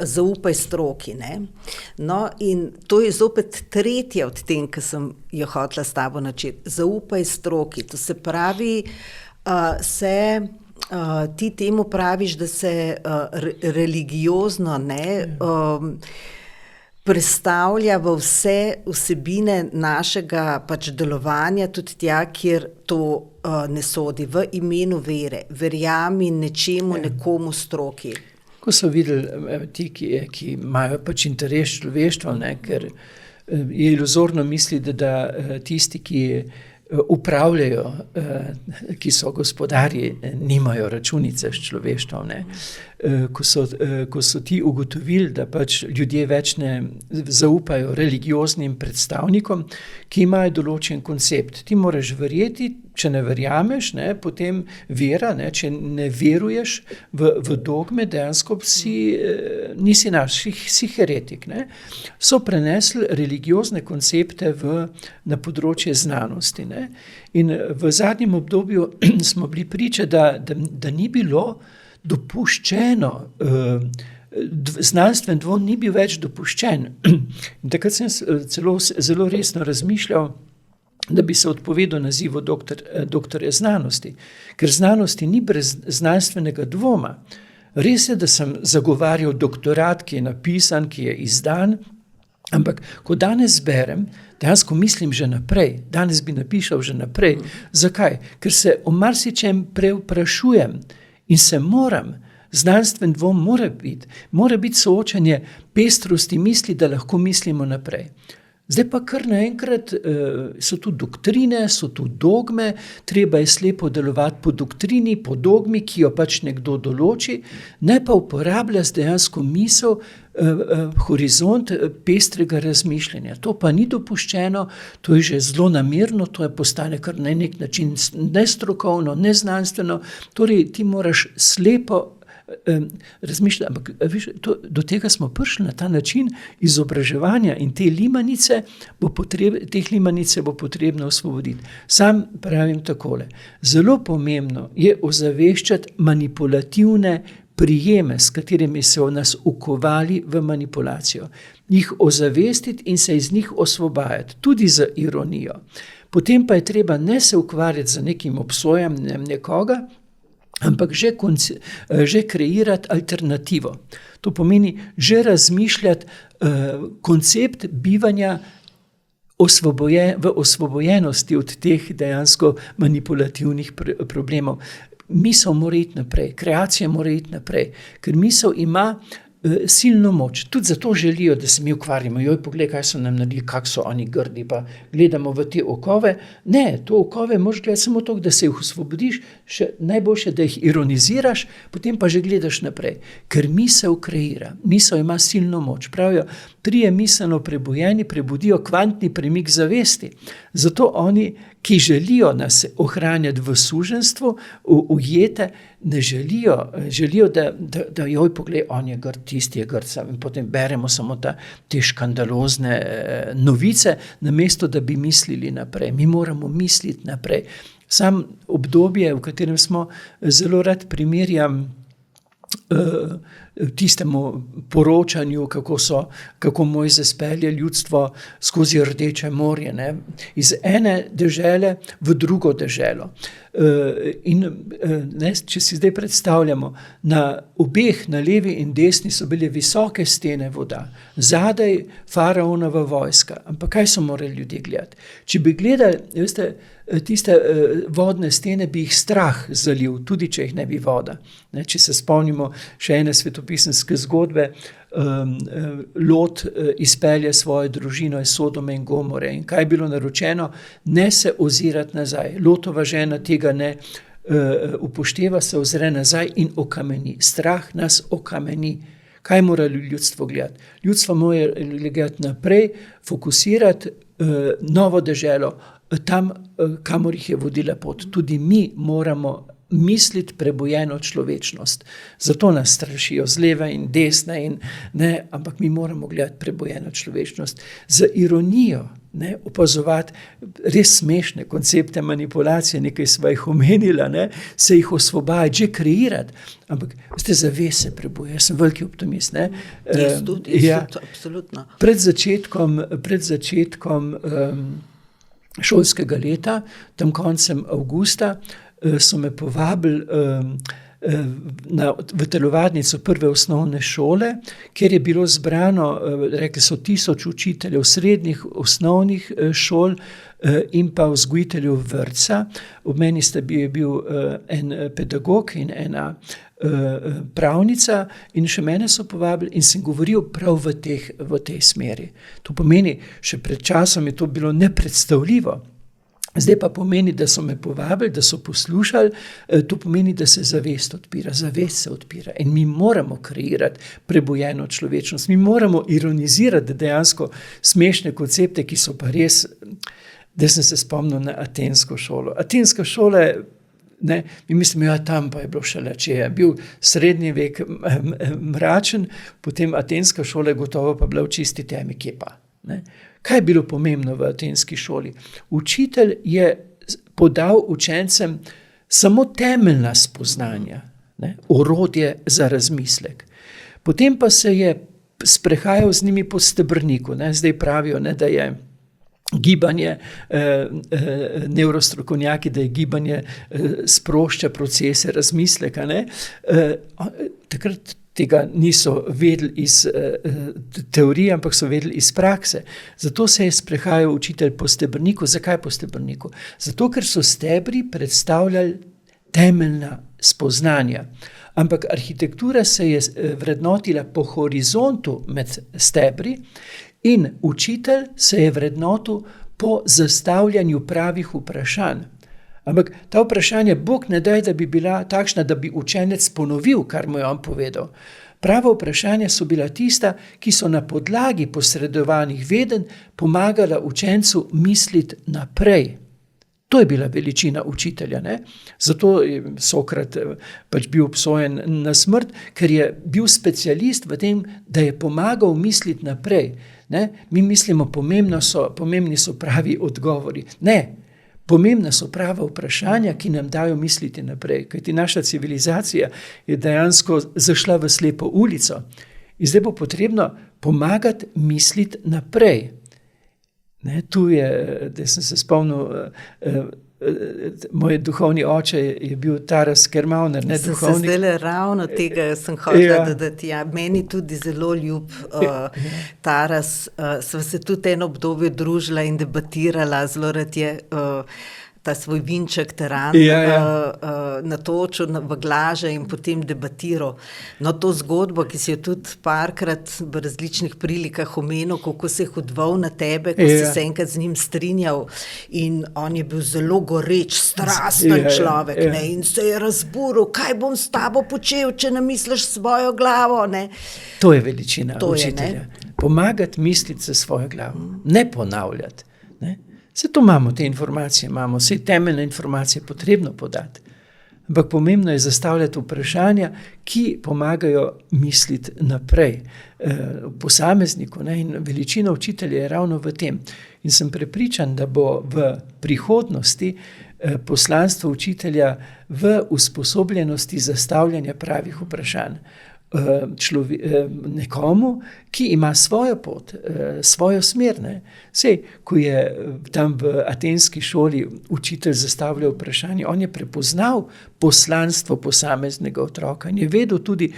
A: zaupaj stroki. Ne? No, in to je zopet tretje od tem, ki sem jo hotela s tabo načeti. Zaupaj stroki. To se pravi, ti temu praviš, da se religiozno prestavlja v vse vsebine našega delovanja, tudi tja, kjer to ne sodi, v imenu vere. Verjami nečemu, nekomu stroki.
B: Ko so videli ti, ki imajo interes človeštva, ne, ker je iluzorno misliti, da tisti, ki upravljajo, ki so gospodarji, nimajo računice s človeštvom. Ne. Ko so ti ugotovili, da ljudje več ne zaupajo religioznim predstavnikom, ki imajo določen koncept. Ti moraš verjeti, če ne verjameš, ne, potem vera, ne, če ne veruješ v dogme, dejansko nisi naš, si heretik. Ne. So prenesli religiozne koncepte na področje znanosti. Ne. In v zadnjem obdobju smo bili priče, da ni bilo dopuščeno, znanstven dvom ni bil več dopuščen. In takrat sem zelo resno razmišljal, da bi se odpovedal nazivu doktorja znanosti, ker znanosti ni brez znanstvenega dvoma. Res je, da sem zagovarjal doktorat, ki je napisan, ki je izdan, ampak ko danes berem, dejansko mislim že naprej, danes bi napisal že naprej. Zakaj? Ker se o marsičem prevprašujem in se moram, znanstven dvom mora biti soočanje pestrosti misli, da lahko mislimo naprej. Zdaj pa kar naenkrat so tu doktrine, so tu dogme, treba je slepo delovati po doktrini, po dogmi, ki jo nekdo določi, ne pa uporablja dejansko misel, horizont pestrega razmišljanja. To pa ni dopuščeno, to je že zelo namerno, to je postane kar na nek način nestrokovno, neznanstveno, torej ti moraš slepo razmišljati, ampak do tega smo prišli na ta način izobraževanja in te limanice bo potrebno osvoboditi. Sam pravim takole, zelo pomembno je ozaveščati manipulativne prijeme, s katerimi so nas ukovali v manipulacijo, jih ozavestiti in se iz njih osvobajati, tudi z ironijo. Potem pa je treba ne se ukvarjati z nekim obsojanjem nekoga, ampak že kreirati alternativo. To pomeni že razmišljati koncept bivanja v osvobojenosti od teh dejansko manipulativnih problemov. Misel mora iti naprej, kreacija mora iti naprej, ker misel ima silno moč. Tudi zato želijo, da se mi ukvarjamo. Joj, poglej, kaj so nam naredili, kako so oni grdi, pa gledamo v te okove. Ne, to okove moraš gledati samo to, da se jih osvobodiš, še najboljše, da jih ironiziraš, potem pa že gledaš naprej. Ker misel kreira, misel ima silno moč. Pravijo, trije miselno prebujeni prebudijo kvantni premik zavesti. Zato oni, ki želijo nas ohranjati v suženjstvu, ujete, ne želijo, da joj poglej, on je grd, tisti je grd, in potem beremo samo te škandalozne novice, namesto da bi mislili naprej. Mi moramo misliti naprej. Sam obdobje, v katerem smo, zelo rad primerjam tistemu poročanju, kako Mojzes pelje ljudstvo skozi Rdeče morje, ne, iz ene dežele v drugo deželo. Če si zdaj predstavljamo, na obeh, na levi in desni, so bile visoke stene voda, zadaj faraonova vojska. Ampak kaj so morali ljudje gledati? Če bi gledali, veste, tiste vodne stene, bi jih strah zalil, tudi če jih ne bi voda. Če se spomnimo še ene svetopisemske zgodbe, Lot izpelje svojo družino iz Sodome in Gomore. In kaj je bilo naročeno? Ne se ozirati nazaj. Lotova žena tega ne upošteva, se ozre nazaj in okameni. Strah nas okameni. Kaj mora ljudstvo gledati? Ljudstvo mora gledati naprej, fokusirati novo deželo, tam, kamor jih je vodila pot. Tudi mi moramo misliti prebujeno človečnost. Zato nas strašijo z leve in desne, ampak mi moramo gledati prebujeno človečnost. Z ironijo opazovati res smešne koncepte manipulacije, nekaj sva jih omenila, se jih osvobajati, že kreirati. Ampak veste, zavese prebuja. Jaz sem veliki optimist.
A: Jaz tudi, absolutno.
B: Pred začetkom šolskega leta, tam koncem avgusta, so me povabili v telovadnico prve osnovne šole, kjer je bilo zbrano, rekli so 1000 učiteljev srednjih osnovnih šol in pa vzgojiteljev vrtca. Ob meni sta bil en pedagog in ena pravnica in še mene so povabili in sem govoril prav v tej smeri. To pomeni, še pred časom je to bilo nepredstavljivo. Zdaj pa pomeni, da so me povabili, da so poslušali, to pomeni, da se zavest se odpira in mi moramo kreirati prebujeno človečnost, mi moramo ironizirati dejansko smešne koncepte, ki so pa res, da sem se spomnil na atensko šolo. Atenska šola, mi mislimo, tam pa je bilo šele, če je bil srednji vek mračen, potem atenska šola je gotovo pa bila v čisti temi, kje pa, Kaj je bilo pomembno v atenski šoli? Učitelj je podal učencem samo temeljna spoznanja, orodje za razmislek. Potem pa se je sprehajal z njimi po stebrniku. Zdaj pravijo, da je gibanje, nevrostrokovnjaki, da je gibanje sprošča procese razmisleka. Takrat tega niso vedeli iz teorije, ampak so vedeli iz prakse. Zato se je sprehajal učitelj po stebrniku. Zakaj po stebrniku? Zato, ker so stebri predstavljali temeljna spoznanja. Ampak arhitektura se je vrednotila po horizontu med stebri in učitelj se je vrednotil po zastavljanju pravih vprašanj. Ampak ta vprašanja, Bog ne daj, da bi bila takšna, da bi učenec ponovil, kar mu je on povedal. Prava vprašanja so bila tista, ki so na podlagi posredovanih vedenj pomagala učencu misliti naprej. To je bila veličina učitelja. Zato je Sokrat pač bil obsojen na smrt, ker je bil specialist v tem, da je pomagal misliti naprej. Mi mislimo, pomembni so pravi odgovori. Pomembna so prava vprašanja, ki nam dajo misliti naprej, kajti naša civilizacija je dejansko zašla v slepo ulico. In zdaj bo potrebno pomagati misliti naprej. Tu je, da sem se spomnil, moj duhovni oče je bil Taras Kermauner, duhovnik.
A: Zdaj ravno tega sem hotela dodati. Meni tudi zelo ljub Taras. Sva se tudi eno obdobje družila in debatirala, zelo rad je ta svoj vinček teran natočil v glaže in potem debatiral. To zgodbo, ki si jo tudi parkrat v različnih prilikah omenil, kako se je hodval na tebe, ko si se enkrat z njim strinjal in on je bil zelo goreč, strasten človek in se je razburil, kaj bom s tabo počel, če ne misliš svojo glavo.
B: To je veličina učitelja. pomagati misliti za svojo glavo, ne ponavljati. Ne? Vse to imamo, te informacije imamo, vse temeljne informacije potrebno podati. Ampak pomembno je zastavljati vprašanja, ki pomagajo misliti naprej posamezniku. Ne? In veličina učitelja je ravno v tem. In sem prepričan, da bo v prihodnosti poslanstvo učitelja v usposobljenosti zastavljanja pravih vprašanj. Nekomu, ki ima svojo pot, svojo smer. Ne? Sej, ko je tam v atenski šoli učitelj zastavljal vprašanje, on je prepoznal poslanstvo posameznega otroka in je vedel tudi,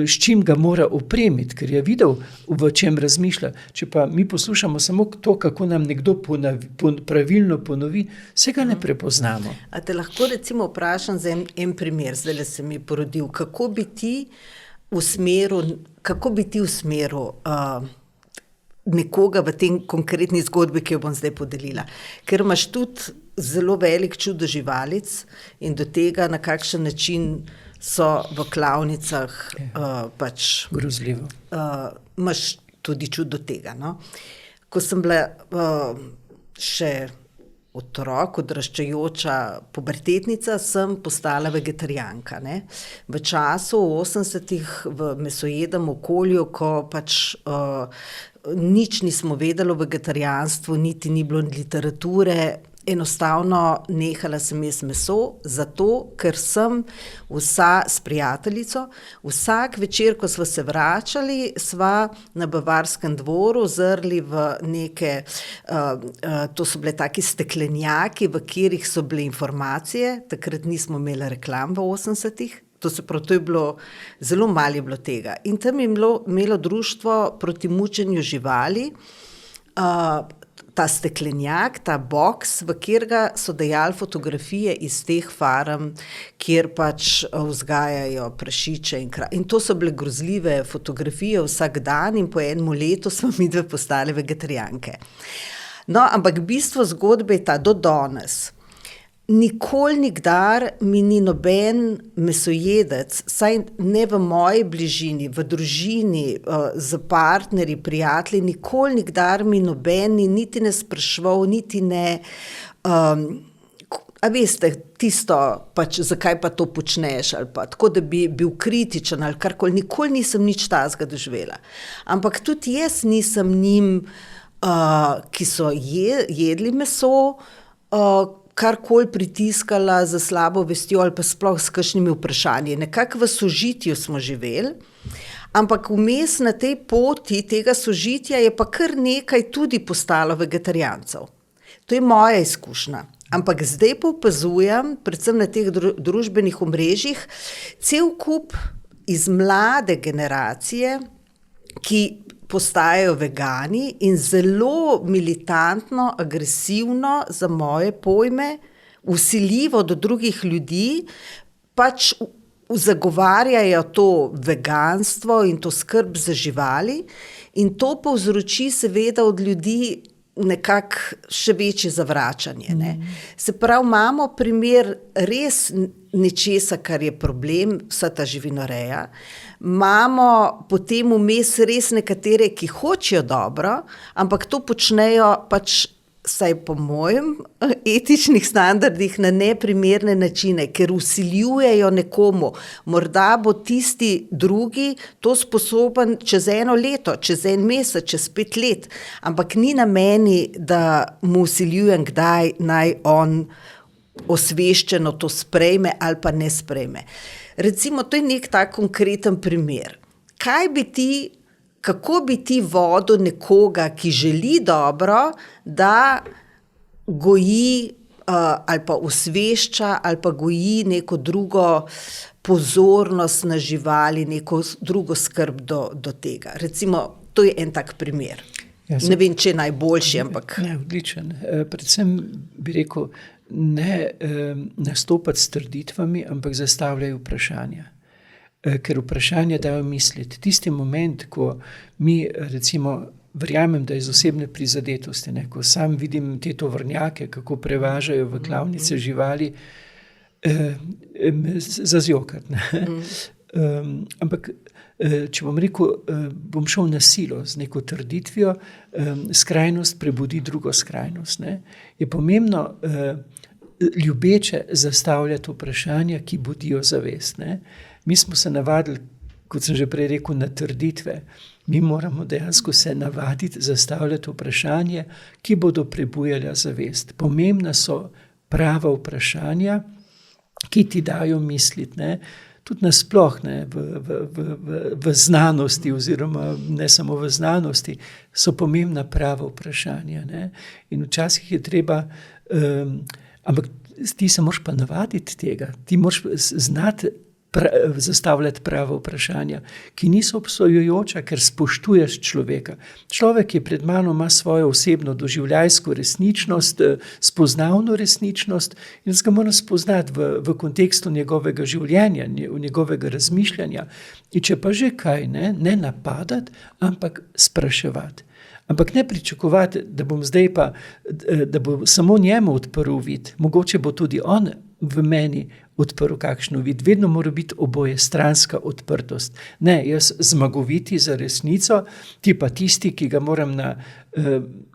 B: s čim ga mora opremiti, ker je videl, v čem razmišlja. Če pa mi poslušamo samo to, kako nam nekdo pravilno ponovi, se ga ne prepoznamo.
A: A te lahko recimo vprašam za en primer, zdaj se mi porodil, kako bi ti usmeril nekoga v tem konkretni zgodbi, ki jo bom zdaj podelila. Ker imaš tudi zelo velik čut do živalic in do tega, na kakšen način so v klavnicah pač
B: grozljivo.
A: Imaš tudi čut do tega. No? Ko sem bila še otrok, odraščajoča pubertetnica, sem postala vegetarijanka. Ne? V času 80-ih v mesojedem okolju, ko pač nič nismo vedeli o vegetarijanstvu, niti ni bilo literature, enostavno nehala sem jesti meso, zato ker sem s prijateljico vsak večer, ko sva se vračali, sva na Bavarskem dvoru zrli v neke, to so bile taki steklenjaki, v katerih so bile informacije, takrat nismo imeli reklam v 80-ih, to je bilo, zelo malo je bilo tega. In tam je imelo društvo proti mučenju živali, ta steklenjak, ta boks, v katerega so dajali fotografije iz teh farm, kjer pač vzgajajo prašiče in to so bile grozljive fotografije vsak dan in po enem letu smo midve postale vegetarijanke. No, ampak bistvo zgodbe je ta do danes. Nikdar mi ni noben mesojedec, saj ne v moji bližini, v družini, z partnerji, prijatelji, nikdar mi noben ni niti ne spraševal, niti ne, a veste, tisto, pač, zakaj pa to počneš, ali pa tako, da bi bil kritičen ali karkoli, nikoli nisem nič takega doživela. Ampak tudi jaz nisem njim, ki so jedli meso, karkoli pritiskala za slabo vestjo ali pa sploh s kakšnimi vprašanji. Nekako v sožitju smo živeli, ampak vmes na tej poti tega sožitja je pa kar nekaj tudi postalo vegetarijancev. To je moja izkušnja. Ampak zdaj pa opazujem, predvsem na teh družbenih omrežjih, cel kup iz mlade generacije, ki postajajo vegani in zelo militantno, agresivno za moje pojme, vsiljivo do drugih ljudi, pač zagovarjajo to veganstvo in to skrb za živali in to povzroči seveda od ljudi nekako še večje zavračanje. Ne? Se pravi, imamo primer res nečesa, kar je problem, vsa ta živinoreja. Imamo potem vmes res nekatere, ki hočejo dobro, ampak to počnejo pač, saj po mojem etičnih standardih, na neprimerne načine, ker vsiljujejo nekomu. Morda bo tisti drugi to sposoben čez 1 leto, čez 1 mesec, čez 5 let, ampak ni na meni, da mu vsiljujem, kdaj naj on osveščeno to sprejme ali pa ne sprejme. Recimo, to je nek tak konkreten primer. Kako bi ti vodil nekoga, ki želi dobro, da goji ali pa osvešča ali pa goji neko drugo pozornost na živali, neko drugo skrb do tega. Recimo, to je en tak primer. Ne vem, če je najboljši, ampak...
B: Ne, odličen. Predvsem bi rekel, ne nastopati s trditvami, ampak zastavljaj vprašanja. Ker vprašanja dajo misliti. Tisti moment, ko mi recimo verjamem, da iz osebne prizadetosti, ne, ko sam vidim te tovornjake, kako prevažajo v klavnice živali, zazjokati. Ampak, če bom rekel, bom šel na silo z neko trditvijo, skrajnost prebudi drugo skrajnost, ne. Je pomembno ljubeče zastavljati vprašanja, ki budijo zavest, ne. Mi smo se navadili, kot sem že prej rekel, na trditve. Mi moramo dejansko se navaditi zastavljati vprašanje, ki bodo prebujala zavest. Pomembna so prava vprašanja, ki ti dajo misliti, ne. Tudi nasploh, ne, v znanosti oziroma ne samo v znanosti, so pomembna prava vprašanja, ne. In včasih je treba, ampak ti se moraš pa navaditi tega, ti moraš znati zastavljati prava vprašanja, ki niso obsojujoča, ker spoštuješ človeka. Človek je pred mano, ima svojo osebno doživljajsko resničnost, spoznavno resničnost in jaz ga moram spoznati v kontekstu njegovega življenja, njegovega razmišljanja. In če pa že kaj, ne napadati, ampak spraševati. Ampak ne pričakovati, da bom zdaj pa, da bo samo njemu odprl vid. Mogoče bo tudi on v meni odprl kakšno vid. Vedno mora biti obojestranska odprtost. Ne, jaz zmagoviti za resnico, ti pa tisti, ki ga moram na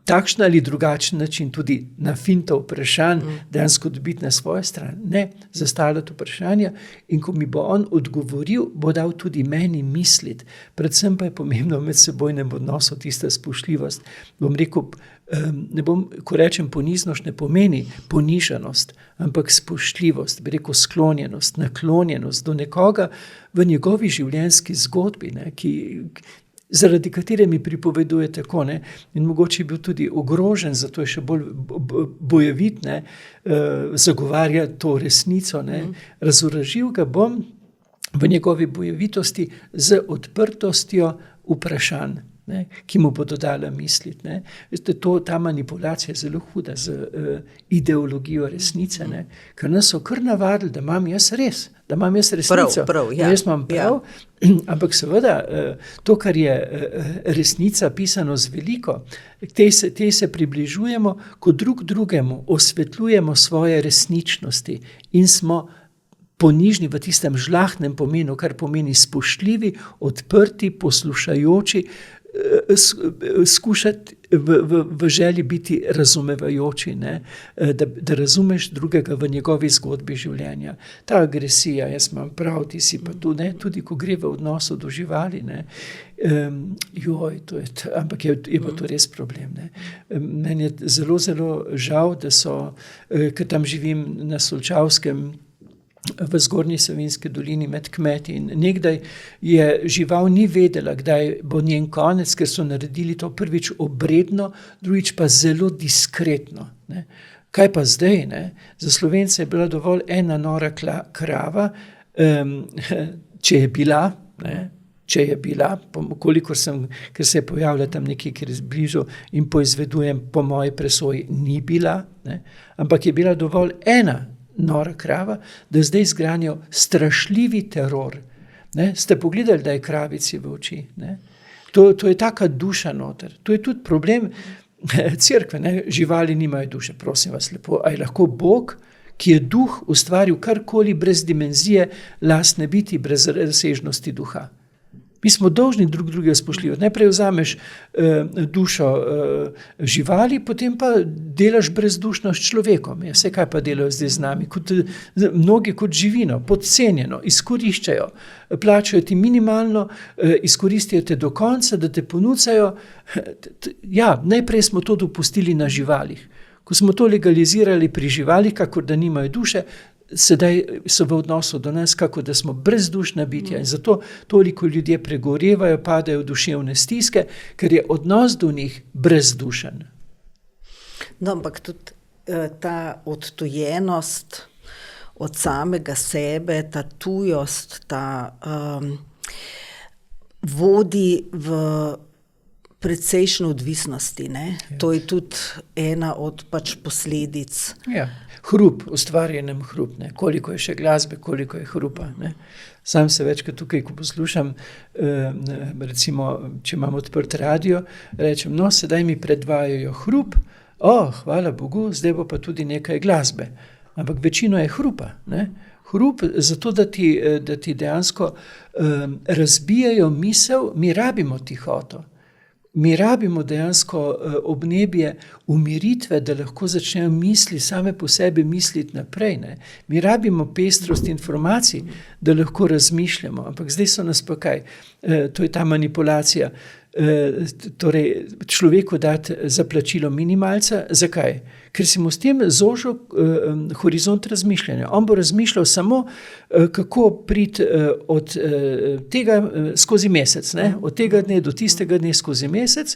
B: takšen ali drugačen način tudi na finta vprašanj dejansko dobiti na svojo stran. Ne, zastavljati vprašanja in ko mi bo on odgovoril, bo dal tudi meni misliti. Predvsem pa je pomembno v medsebojnem odnosu tista spoštljivost. Bom rekel, ko rečem poniznost, ne pomeni ponižanost, ampak spoštljivost, bi rekel sklonjenost, naklonjenost do nekoga v njegovi življenjski zgodbi, ne, zaradi katere mi pripoveduje tako, ne, in mogoče je bil tudi ogrožen, zato je še bolj bojevit, ne, zagovarja to resnico, ne. Razorožil ga bom v njegovi bojevitosti z odprtostjo vprašanj, ne, ki mu bodo dala misliti, ne. Veste, ta manipulacija je zelo huda z ideologijo resnice, ne, ker nas so kar navadili, da imam jaz resnico.
A: Prav, ja.
B: Jaz imam prav, ampak seveda to, kar je resnica pisano z veliko, tej se približujemo, ko drug drugemu osvetljujemo svoje resničnosti in smo ponižni v tistem žlahtnem pomenu, kar pomeni spoštljivi, odprti, poslušajoči, skušati v želji biti razumevajoči, ne? Da razumeš drugega v njegovi zgodbi življenja. Ta agresija, jaz imam prav, ti si pa tu, ne? Tudi ko gre v odnosu do živali, ne? Ampak je pa to res problem, ne? Meni je zelo, zelo žal, da so, ker tam živim na Solčavskem, v Zgornji Savinjski dolini med kmeti in nekdaj je žival ni vedela, kdaj bo njen konec, ker so naredili to prvič obredno, drugič pa zelo diskretno, ne. Kaj pa zdaj, ne? Za Slovence je bila dovolj ena nora krava, če je bila, ne, ker se je pojavila tam nekaj, ker je bližu in poizvedujem, po moji presoji ni bila, ne, ampak je bila dovolj ena nora krava, da zdaj zgranjajo strašljivi teror. Ne? Ste pogledali, da je kravici v oči? Ne? To je taka duša noter. To je tudi problem cerkve. Ne? Živali nimajo duše, prosim vas lepo. A je lahko Bog, ki je duh, ustvaril karkoli brez dimenzije lastne biti, brez razsežnosti duha? Mi smo dolžni drug drugega spoštljivati. Najprej vzameš dušo živali, potem pa delaš brezdušno s človekom. Ja, vse kaj pa delajo zdaj z nami? Mnogi kot živino, podcenjeno, izkoriščajo, plačajo ti minimalno, izkoristijo te do konca, da te ponucajo. Ja, najprej smo to dopustili na živalih. Ko smo to legalizirali pri živalih, kakor da nimajo duše, sedaj so v odnosu do nas, kako da smo brezdušna bitja in zato toliko ljudje pregorevajo, padajo v duševne stiske, ker je odnos do njih brezdušen.
A: No, ampak tudi ta odtujenost od samega sebe, ta tujost, vodi v precejšnjo odvisnosti, ne? Ja. To je tudi ena od posledic.
B: Ja. Hrup, ustvarjenem hrup, ne? Koliko je še glasbe, koliko je hrupa. Ne? Sam se večkrat tukaj, ko poslušam, recimo, če imam odprt radio, rečem, no, sedaj mi predvajajo hrup, hvala Bogu, zdaj bo pa tudi nekaj glasbe. Ampak večino je hrupa. Ne? Hrup, zato da ti dejansko razbijajo misel, mi rabimo tihoto. Mi rabimo dejansko obnebje umiritve, da lahko začnejo misli same po sebi misliti naprej. Ne? Mi rabimo pestrost informacij, da lahko razmišljamo. Ampak zdaj so nas pa kaj? To je ta manipulacija. Torej, človeku dati za plačilo minimalca. Zakaj? Ker si mu s tem zožil horizont razmišljanja. On bo razmišljal samo, kako priti od tega skozi mesec, ne? Od tega dne do tistega dne skozi mesec.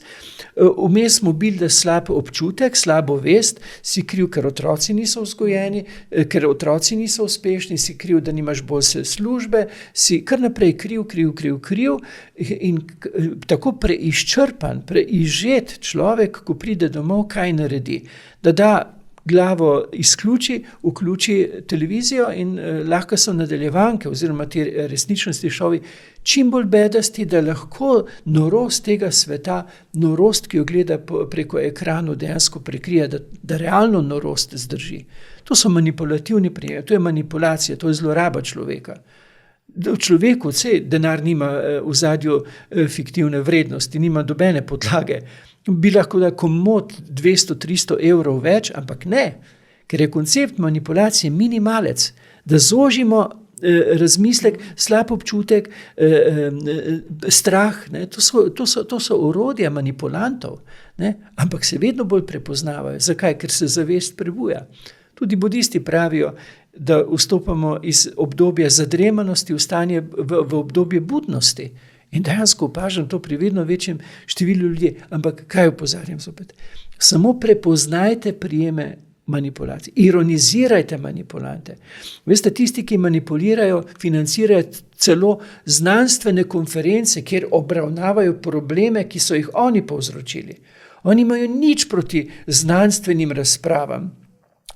B: Vmes mu bilda slab občutek, slabo vest, si kriv, ker otroci niso vzgojeni, ker otroci niso uspešni, si kriv, da nimaš boljše službe, si kar naprej kriv. In tako preizčrpan, preizžet človek, ko pride domov, kaj naredi? Da glavo vključi televizijo in lahko so nadaljevanke oziroma ti resničnosti šovi čim bolj bedasti, da lahko norost tega sveta, norost, ki jo gleda preko ekranov, dejansko prekrije, da realno norost zdrži. To so manipulativni primeri, to je manipulacija, to je zloraba človeka. V človeku denar nima v zadju fiktivne vrednosti, nima dobene podlage. Bi lahko da komod 200-300 evrov več, ampak ne, ker je koncept manipulacije minimalec, da zožimo razmislek, slab občutek, strah, ne? To so orodja manipulantov, ne? Ampak se vedno bolj prepoznavajo. Zakaj? Ker se zavest prebuja. Tudi budisti pravijo, da vstopamo iz obdobja zadremanosti v stanje v obdobje budnosti. In dejansko opažam to pri vedno večjem številu ljudi. Ampak kaj opozarjam zopet? Samo prepoznajte prijeme manipulacij. Ironizirajte manipulante. Veste, tisti, ki manipulirajo, financirajo celo znanstvene konference, kjer obravnavajo probleme, ki so jih oni povzročili. Oni imajo nič proti znanstvenim razpravam.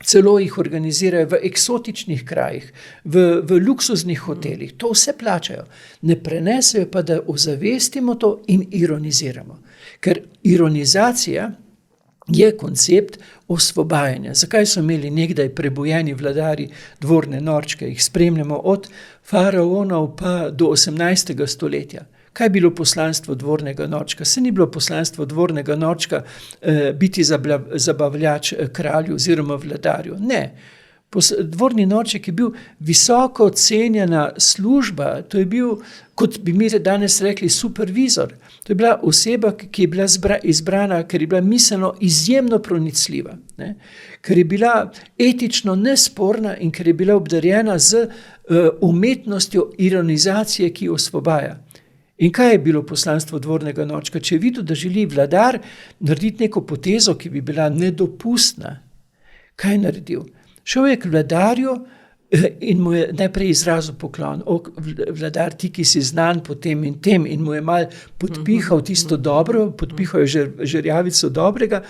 B: Celo jih organizirajo v eksotičnih krajih, v luksuznih hotelih. To vse plačajo. Ne prenesejo pa, da ozavestimo to in ironiziramo. Ker ironizacija je koncept osvobajanja. Zakaj so imeli nekdaj prebujeni vladarji dvorne norčke? Jih spremljamo od faraonov pa do 18. stoletja. Kaj je bilo poslanstvo dvornega norčka? Se ni bilo poslanstvo dvornega norčka biti zabavljač kralju oziroma vladarju. Ne. Dvorni norček je bil visoko cenjena služba. To je bil, kot bi mi danes rekli, supervizor. To je bila oseba, ki je bila izbrana, ker je bila miselno izjemno pronicljiva. Ne? Ker je bila etično nesporna in ker je bila obdarjena z umetnostjo ironizacije, ki osvobaja. In kaj je bilo poslanstvo dvornega norčka? Če je videl, da želi vladar narediti neko potezo, ki bi bila nedopustna, kaj je naredil? Šel je k vladarju in mu je najprej izrazil poklon. O, vladar, ti, ki si znan po tem in mu je mal podpihal tisto dobro, podpihal je žerjavico dobrega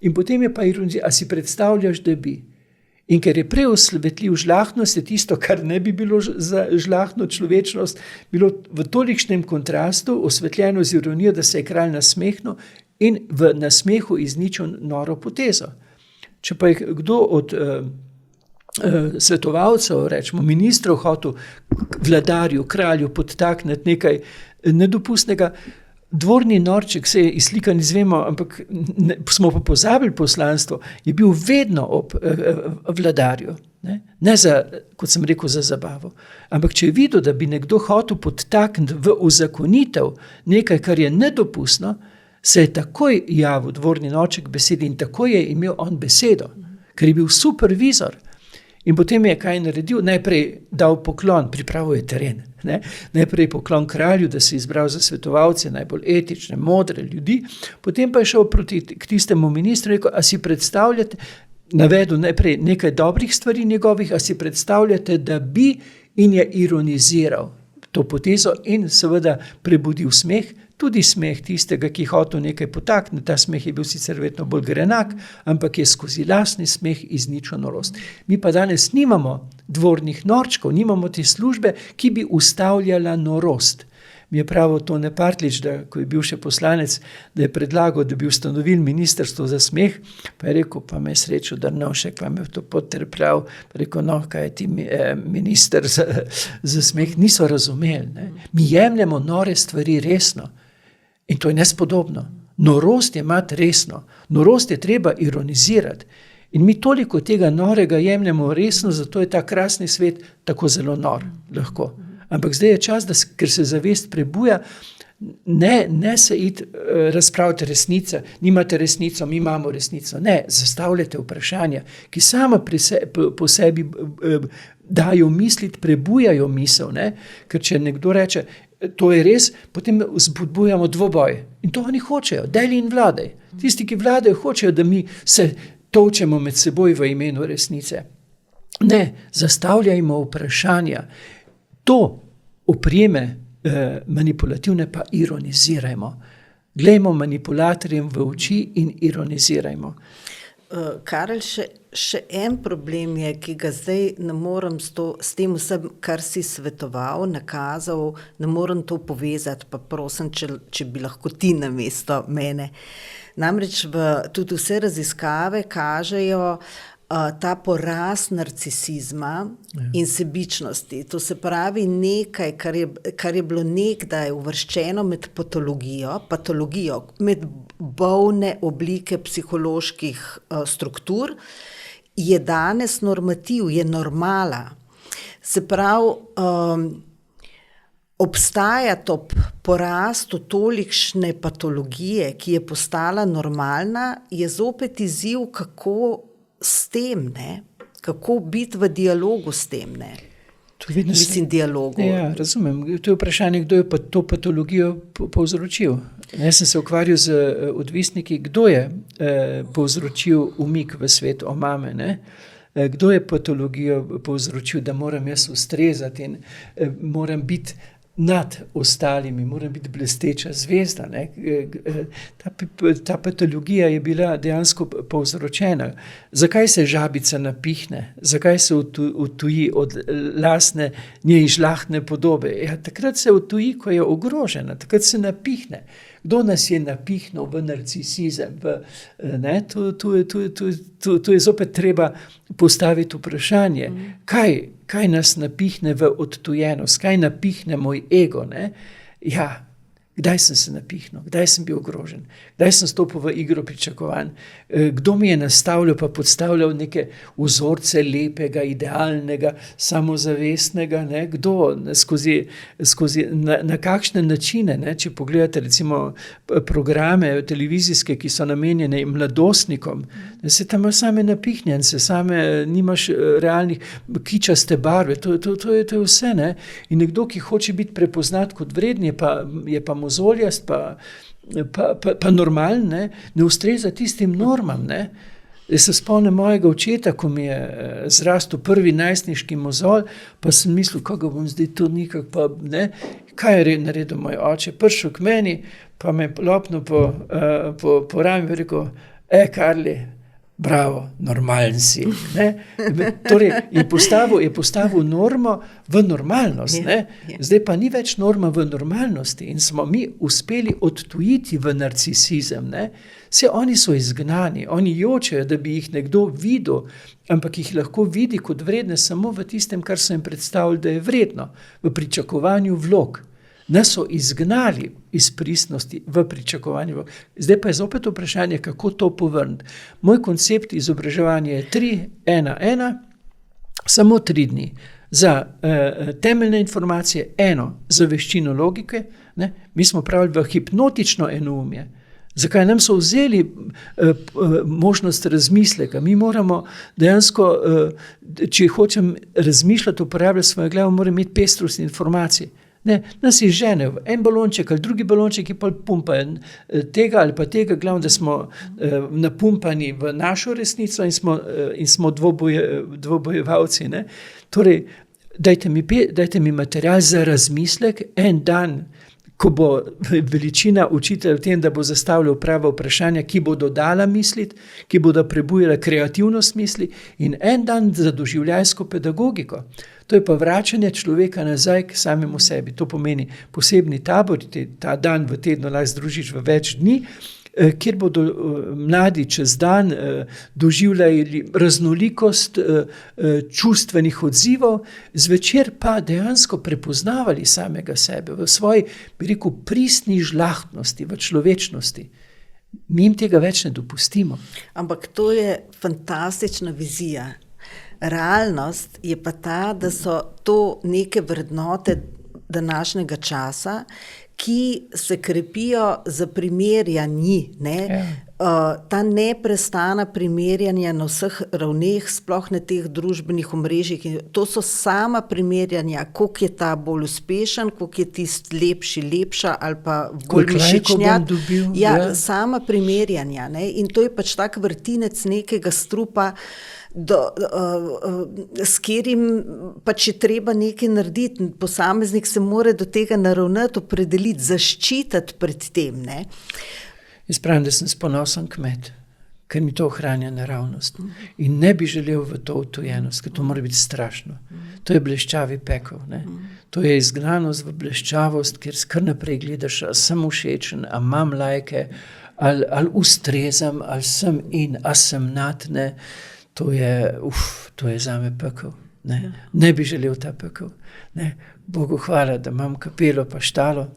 B: in potem je pa ironiziral, a si predstavljaš, da bi. In ker je preosvetljiv žlahtnost, je tisto, kar ne bi bilo za žlahtno človečnost, bilo v tolikšnem kontrastu osvetljeno z ironijo, da se je kralj nasmehnil in v nasmehu izničil noro potezo. Če pa je kdo od svetovalcev, rečemo ministrov, hotel vladarju, kralju podtakniti nekaj nedopustnega, dvorni norček, se je izslikan, izvemo, ampak smo pa pozabili poslanstvo, je bil vedno ob vladarju. Ne za, kot sem rekel, za zabavo. Ampak če je videl, da bi nekdo hotel podtakniti v uzakonitev nekaj, kar je nedopustno, se je takoj javil dvorni norček besedi in takoj je imel on besedo, ker je bil supervizor. In potem je kaj naredil? Najprej dal poklon, pripravil je teren. Ne? Najprej poklon kralju, da se je izbral za svetovalce, najbolj etične, modre ljudi. Potem pa je šel k tistemu ministru in rekel, a si predstavljate, navedel najprej nekaj dobrih stvari njegovih, a si predstavljate, da bi, in je ironiziral to potezo in seveda prebudil smeh, tudi smeh tistega, ki je hotel nekaj potakniti. Ta smeh je bil sicer vedno bolj grenak, ampak je skozi lastni smeh izničil norost. Mi pa danes nimamo dvornih norčkov, nimamo te službe, ki bi ustavljala norost. mi je pravil Tone Partlič, da ko je bil še poslanec, da je predlagal, da bi ustanovili ministrstvo za smeh, pa je rekel, pa me je Srečo Drnovšek, pa me je to potrpljal, pa je rekel, no, kaj je ti minister za smeh, niso razumeli. Ne? Mi jemljemo nore stvari resno in to je nespodobno. Norost je imati resno, norost je treba ironizirati. In mi toliko tega norega jemljemo resno, zato je ta krasni svet tako zelo nor, lahko. Ampak zdaj je čas, ker se zavest prebuja, ne se iti razpravljati resnica, nimate resnico, mi imamo resnico. Ne, zastavljate vprašanja, ki sama po sebi dajo misliti, prebujajo misel. Ne? Ker če nekdo reče, to je res, potem spodbujamo dvoboj. In to oni hočejo, deli in vladaj. Tisti, ki vladajo, hočejo, da mi se tolčemo med seboj v imenu resnice. Ne, zastavljajmo vprašanja. To opreme manipulativne pa ironizirajmo. Glejmo manipulatorjem v oči in ironizirajmo.
A: Karel, še en problem je, ki ga zdaj ne morem s tem vsem, kar si svetoval, nakazal, ne morem to povezati, pa prosim, če bi lahko ti namesto mene. Namreč tudi vse raziskave kažejo ta porast narcisizma in sebičnosti. To se pravi nekaj, kar je bilo nekdaj uvrščeno med patologijo, med bolne oblike psiholoških struktur, je danes normativ, je normala. Se pravi, obstaja to porastu tolikšne patologije, ki je postala normalna, je zopet izziv, kako s tem, ne? Kako biti v dialogu s tem, ne? Dialogu.
B: Ja, razumem. To je vprašanje, kdo je pa to patologijo povzročil. Jaz sem se ukvarjal z odvisniki, kdo je povzročil umik v svet omame, ne? Kdo je patologijo povzročil, da moram jaz ustrezati in moram biti nad ostalimi, moram biti blesteča zvezda. Ne? Ta patologija je bila dejansko povzročena. Zakaj se žabica napihne? Zakaj se odtuji od lastne njej žlahtne podobe? Ja, takrat se odtuji, ko je ogrožena, takrat se napihne. Kdo nas je napihnil v narcisizem? Tu je zopet treba postaviti vprašanje, kaj nas napihne v odtujenost, kaj napihne moj ego. Ne? Ja, kdaj sem se napihnil, kdaj sem bil ogrožen, kdaj sem stopil v igro pričakovanj, kdo mi je nastavljal pa podstavljal neke vzorce lepega, idealnega, samozavestnega, ne? Kdo na kakšne načine, ne? Če pogledate recimo programe televizijske, ki so namenjene mladostnikom, se tam same napihnjen, se same nimaš realnih kičaste barve, to je vse. Ne? In nekdo, ki hoče biti prepoznat kot vreden, je pa mozoljast, pa normalen, ne ustreza tistim normam. Ne? Jaz se spomnim mojega očeta, ko mi je zrastel prvi najstniški mozolj, pa sem mislil, kako bom zdaj to nikak, pa ne. Kaj je naredil moj oče? Prišel k meni, pa me lopnil po rami in rekel, Karli, bravo, normalen si. Ne? Torej, je postavil normo v normalnost. Ne? Zdaj pa ni več norma v normalnosti in smo mi uspeli odtujiti v narcisizem. Ne? Vse oni so izgnani, oni jočejo, da bi jih nekdo videl, ampak jih lahko vidi kot vredne samo v tistem, kar so jim predstavili, da je vredno, v pričakovanju vlog. Nas so izgnali iz pristnosti v pričakovanju vlog. Zdaj pa je zopet vprašanje, kako to povrniti. Moj koncept izobraževanja je 3-1-1, samo 3 dni. Za temeljne informacije, 1 za veščino logike, ne? Mi smo pravili v hipnotično enoumje. Zakaj nam so vzeli možnost razmisleka? Mi moramo dejansko, če hočem razmišljati, uporabljati svojo glavo, moram imeti pestrost informacij. Ne, nas izženejo en balonček ali drugi balonček, ki pa pumpajo tega ali pa tega, glavno, da smo napumpani v našo resnico in smo dvobojevalci. Ne. Torej, dajte mi material za razmislek, en dan, ko bo veličina učitelja v tem, da bo zastavljal prava vprašanja, ki bodo dala misliti, ki bodo prebujala kreativnost misli in en dan za doživljajsko pedagogiko. To je pa vračanje človeka nazaj k samemu sebi. To pomeni posebni tabor, ta dan v tednu lahko združiš v več dni, kjer bodo mladi čez dan doživljali raznolikost čustvenih odzivov, zvečer pa dejansko prepoznavali samega sebe v svoji, bi rekel, pristni žlahtnosti, v človečnosti. Mi jim tega več ne dopustimo.
A: Ampak to je fantastična vizija. Realnost je pa ta, da so to neke vrednote današnjega časa, ki se krepijo za primerjanji, ne? Ta neprestana primerjanja na vseh ravneh, sploh na teh družbenih omrežjih. To so sama primerjanja, koliko je ta bolj uspešen, koliko je tisti lepši, lepša ali pa bolj mišičnjak. Ja, sama primerjanja, ne? In to je pač tak vrtinec nekega strupa, s katerim pač je treba nekaj narediti. Posameznik se mora do tega naravnati, opredeliti, zaščititi pred tem, ne?
B: Jaz pravim, da sem ponosen kmet, ker mi to ohranja naravnost. In ne bi želel v to utojenost, ker to mora biti strašno. To je bleščavi pekel, ne? To je izgnanost v bleščavost, kjer kar naprej gledaš, ali sem všečen, ali imam lajke, ali ustrezam, ali sem in, ali sem nad, ne? To je zame pekel. Ne bi želel ta pekel. Ne? Bogu hvala, da imam kapelo pa štalo.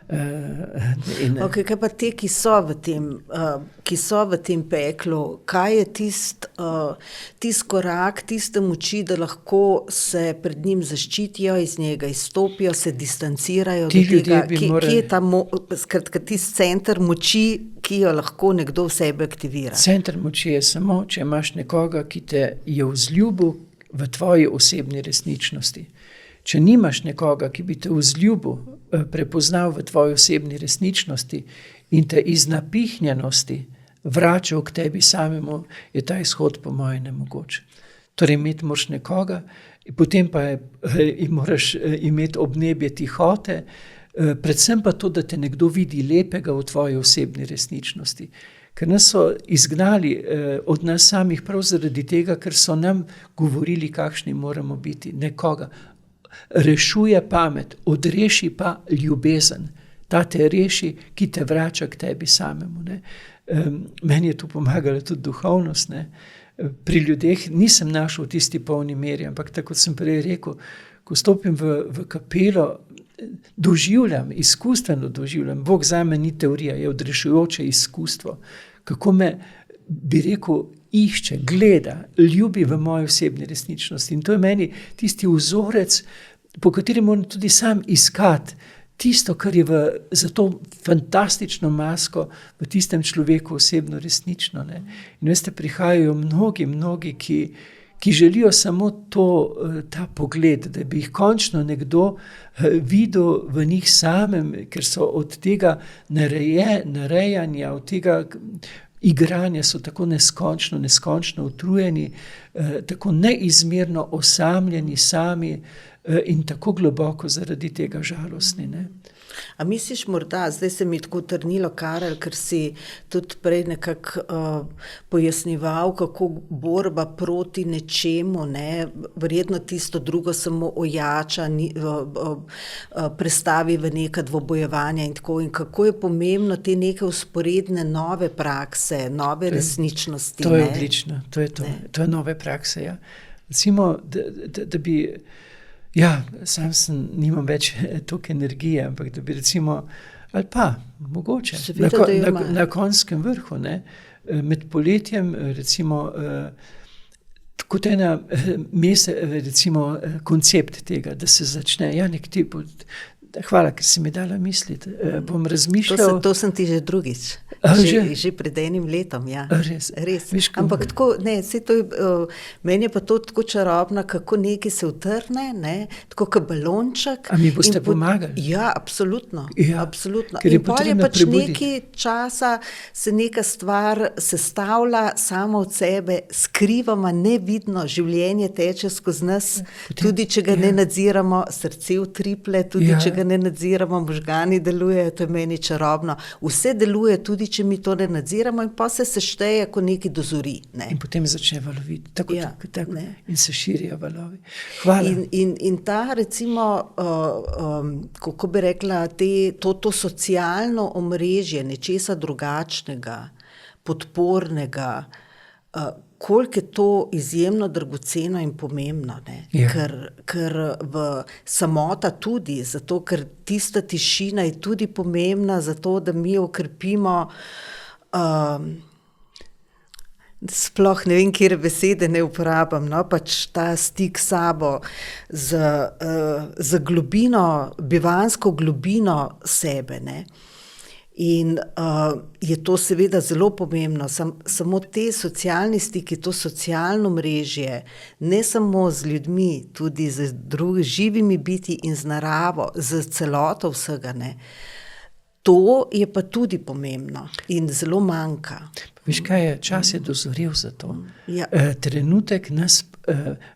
A: Okay, kaj pa te, ki so v tem peklu, kaj je tist korak, tiste moči, da lahko se pred njim zaščitijo, iz njega izstopijo, se distancirajo do tega, kje je ta skratka, tist center moči, ki jo lahko nekdo v sebi aktivira?
B: Center moči je samo, če imaš nekoga, ki te je vzljubil v tvoji osebni resničnosti. Če nimaš nekoga, ki bi te vzljubil, prepoznal v tvoji osebni resničnosti in te iz napihnjenosti vračal k tebi samemu, je ta izhod po moje nemogoč. Torej imeti moraš nekoga, potem pa moraš imeti obnebje tihote, predvsem pa to, da te nekdo vidi lepega v tvoji osebni resničnosti. Ker nas so izgnali od nas samih prav zaradi tega, ker so nam govorili, kakšni moramo biti. Nekoga rešuje pamet, odreši pa ljubezen. Ta te reši, ki te vrača k tebi samemu. Ne? Meni je tu pomagala tudi duhovnost. Ne? Pri ljudeh nisem našel tisti polni meri, ampak tako kot sem prej rekel, ko stopim v kapelo, doživljam, izkustveno doživljam. Bog zame ni teorija, je odrešujoče izkustvo. Kako me, bi rekel, išče, gleda, ljubi v moji osebni resničnosti. In to je meni tisti vzorec, po katerem moram tudi sam iskati tisto, kar je za to fantastično masko v tistem človeku osebno resnično. Ne? In veste, prihajajo mnogi, ki želijo samo ta pogled, da bi jih končno nekdo videl v njih samem, ker so od tega narejanja, od tega igranja so tako neskončno utrujeni, tako neizmerno osamljeni sami in tako globoko zaradi tega žalostni. Ne?
A: A misliš morda, zdaj se mi tako trnilo, Karel, ker si tudi prej nekako pojasnjeval, kako borba proti nečemu, ne, verjetno tisto drugo samo ojača, prestavi v neka dvobojevanja in tako, in kako je pomembno te neke vzporedne nove prakse, nove resničnosti.
B: To je odlično, to je to. To je nove prakse, ja. Recimo, da bi... Ja, nimam več toliko energije, ampak da bi recimo, ali pa, mogoče, na Konjskem vrhu, ne, med poletjem, recimo, kot ena recimo, koncept tega, da se začne, ja, nek tip, hvala, ker si mi dala misliti, bom razmišljal.
A: To sem ti že drugič. Že pred enim letom, ja.
B: Res.
A: Ampak tako, ne, meni je pa to tako čarobno, kako nekaj se utrne, ne, tako kot balonček.
B: A mi boste pomagali?
A: Ja, absolutno.
B: Ja,
A: absolutno. In potem je pač nekaj časa se neka stvar sestavlja sama od sebe, skrivama, nevidno, življenje teče skozi nas, tudi če ga ne nadziramo, srce utriple, tudi če ga ne nadziramo, možgani delujejo, to je meni čarobno. Vse deluje, tudi če mi to ne nadziramo in pa se sešteje, ko nekaj dozori. Ne?
B: In potem začne valoviti, tako,
A: Ja,
B: tako
A: ne.
B: in se širijo valovi. Hvala.
A: In ta recimo, kako bi rekla, to socialno omrežje nečesa drugačnega, podpornega, koliko je to izjemno dragoceno in pomembno, ne?
B: Ja.
A: Ker v samota tudi, zato ker tista tišina je tudi pomembna, zato da mi okrepimo sploh ne vem, kjer besede ne uporabim, no, pač ta stik s sabo, z globino, bivansko globino sebe, ne. In je to seveda zelo pomembno, samo te socialni stiki, to socialno mrežje, ne samo z ljudmi, tudi z živimi biti in z naravo, z celoto vsega, ne. To je pa tudi pomembno in zelo manjka.
B: Veš kaj je, čas je dozorel za to.
A: Ja.
B: Trenutek nas,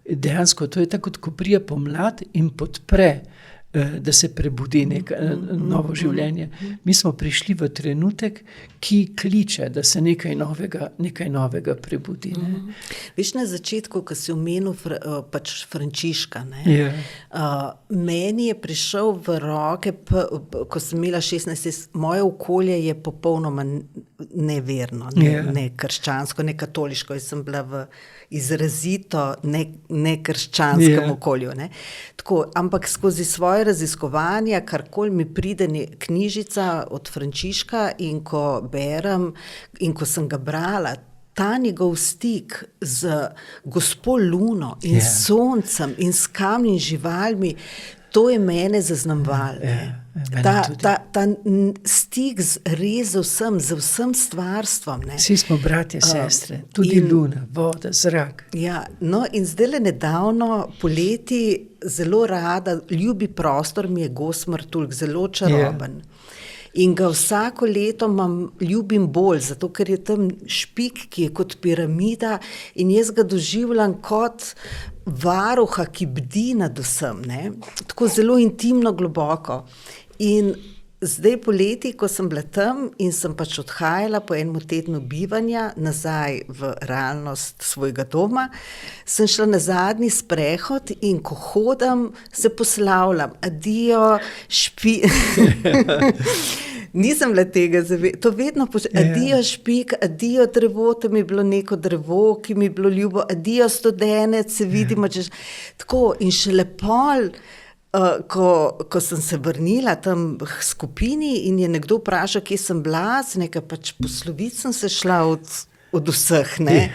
B: dejansko to je tako, ko prije pomlad in podpre, da se prebudi novo življenje. Mi smo prišli v trenutek, ki kliče, da se nekaj novega prebudi. Ne?
A: Veš, na začetku, ko si omenil pač Frančiška, ne?
B: Ja.
A: Meni je prišel v roke, ko sem imela 16, moje okolje je popolnoma neverno, ne krščansko, ne katoliško, jaz sem bila v izrazito nekrščanskem okolju. Ne? Tako, ampak skozi svoje raziskovanja, karkoli mi pride knjižica od Frančiška in ko berem in ko sem ga brala, ta njegov stik z gospo Luno in soncem in s kamni in živalmi, to je mene zaznamovalo. Ta stik res z vsem stvarstvom. Ne.
B: Vsi smo bratje, sestre, tudi Luna, voda, zrak.
A: Ja, no in zdajle nedavno, poleti, zelo rada, ljubi prostor mi je Gos Martuljk, zelo čaroben. In ga vsako leto ljubim bolj, zato ker je tam špik, ki je kot piramida in jaz ga doživljam kot varuha, ki bdi nad vsem, ne? Tako zelo intimno, globoko. In zdaj poleti, ko sem bila tam in sem pač odhajala po enem tednu bivanja nazaj v realnost svojega doma, sem šla na zadnji sprehod in ko hodam, se poslavljam. Adijo, Nisem bila tega to vedno adijo špik, adijo drevo, tam je bilo neko drevo, ki mi je bilo ljubo, adijo studenec, se vidimo, tako in šele pol, ko sem se vrnila tam k skupini in je nekdo vprašal, kje sem bila, sem nekaj pač posloviti sem se šla od vseh, ne.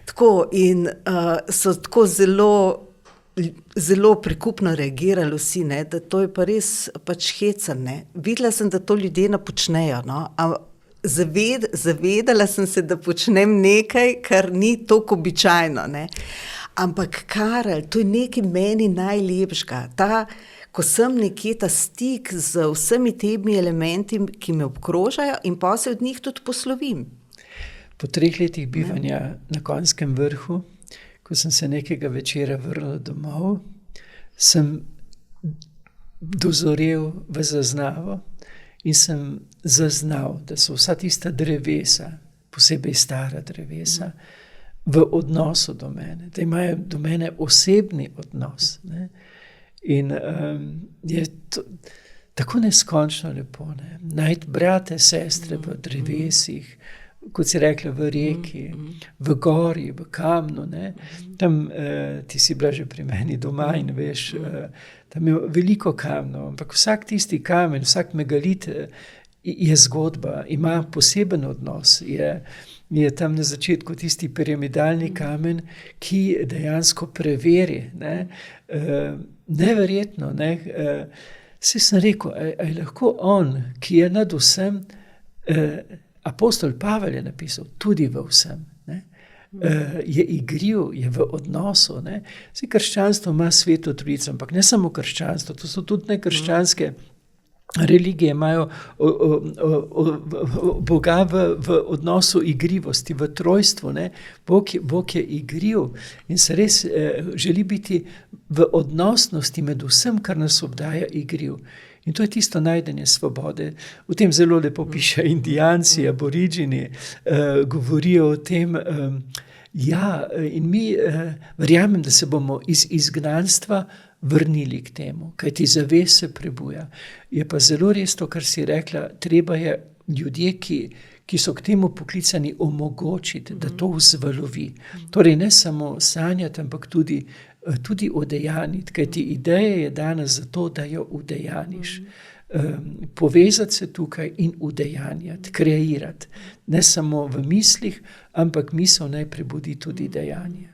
A: Tako in so tako zelo prikupno reagirali vsi, ne, da to je pa res pač hecan, ne. Videla sem, da to ljudje ne počnejo, no, zavedala sem se, da počnem nekaj, kar ni toliko običajno, ne. Ampak Karel, to je nekaj meni najlepšega, ko sem nekje ta stik z vsemi temi elementi, ki me obkrožajo in pa se od njih tudi poslovim.
B: Po 3 letih bivanja na Konjskem vrhu, ko sem se nekega večera vrnila domov, sem dozorel v zaznavo in sem zaznal, da so vsa tista drevesa, posebej stara drevesa, v odnosu do mene, da imajo do mene osebni odnos. Ne? In je to tako neskončno lepo. Ne? Najti brate, sestre v drevesih, kot si rekla, v reki, v gori, v kamnu. Ne? Tam ti si bila že pri meni doma in veš, tam je veliko kamnov, ampak vsak tisti kamen, vsak megalit je zgodba, ima poseben odnos, je tam na začetku tisti piramidalni kamen, ki dejansko preveri. Ne? Neverjetno. Ne? Saj sem rekel, a je lahko on, ki je nad vsem, apostol Pavel je napisal, tudi v vsem. Ne? Je igriv, je v odnosu. Ne? Saj krščanstvo ima Sveto Trojico, ampak ne samo krščanstvo, to so tudi nekrščanske religije, imajo Boga v odnosu igrivosti, v trojstvu. Ne? Bog je igriv in se res želi biti v odnosnosti med vsem, kar nas obdaja, igriv. In to je tisto najdenje svobode. V tem zelo lepo piše Indijanci, Aboriđini, govorijo o tem, in mi verjamem, da se bomo iz izgnanstva vrnili k temu, kajti zavest se prebuja. Je pa zelo res to, kar si rekla, treba je ljudje, ki so k temu poklicani, omogočiti, da to vzvalovi. Torej ne samo sanjati, ampak tudi udejaniti, kajti ideja je danes za to, da jo udejaniš. Povezati se tukaj in udejanjati, kreirati. Ne samo v mislih, ampak misel naj prebudi tudi dejanje.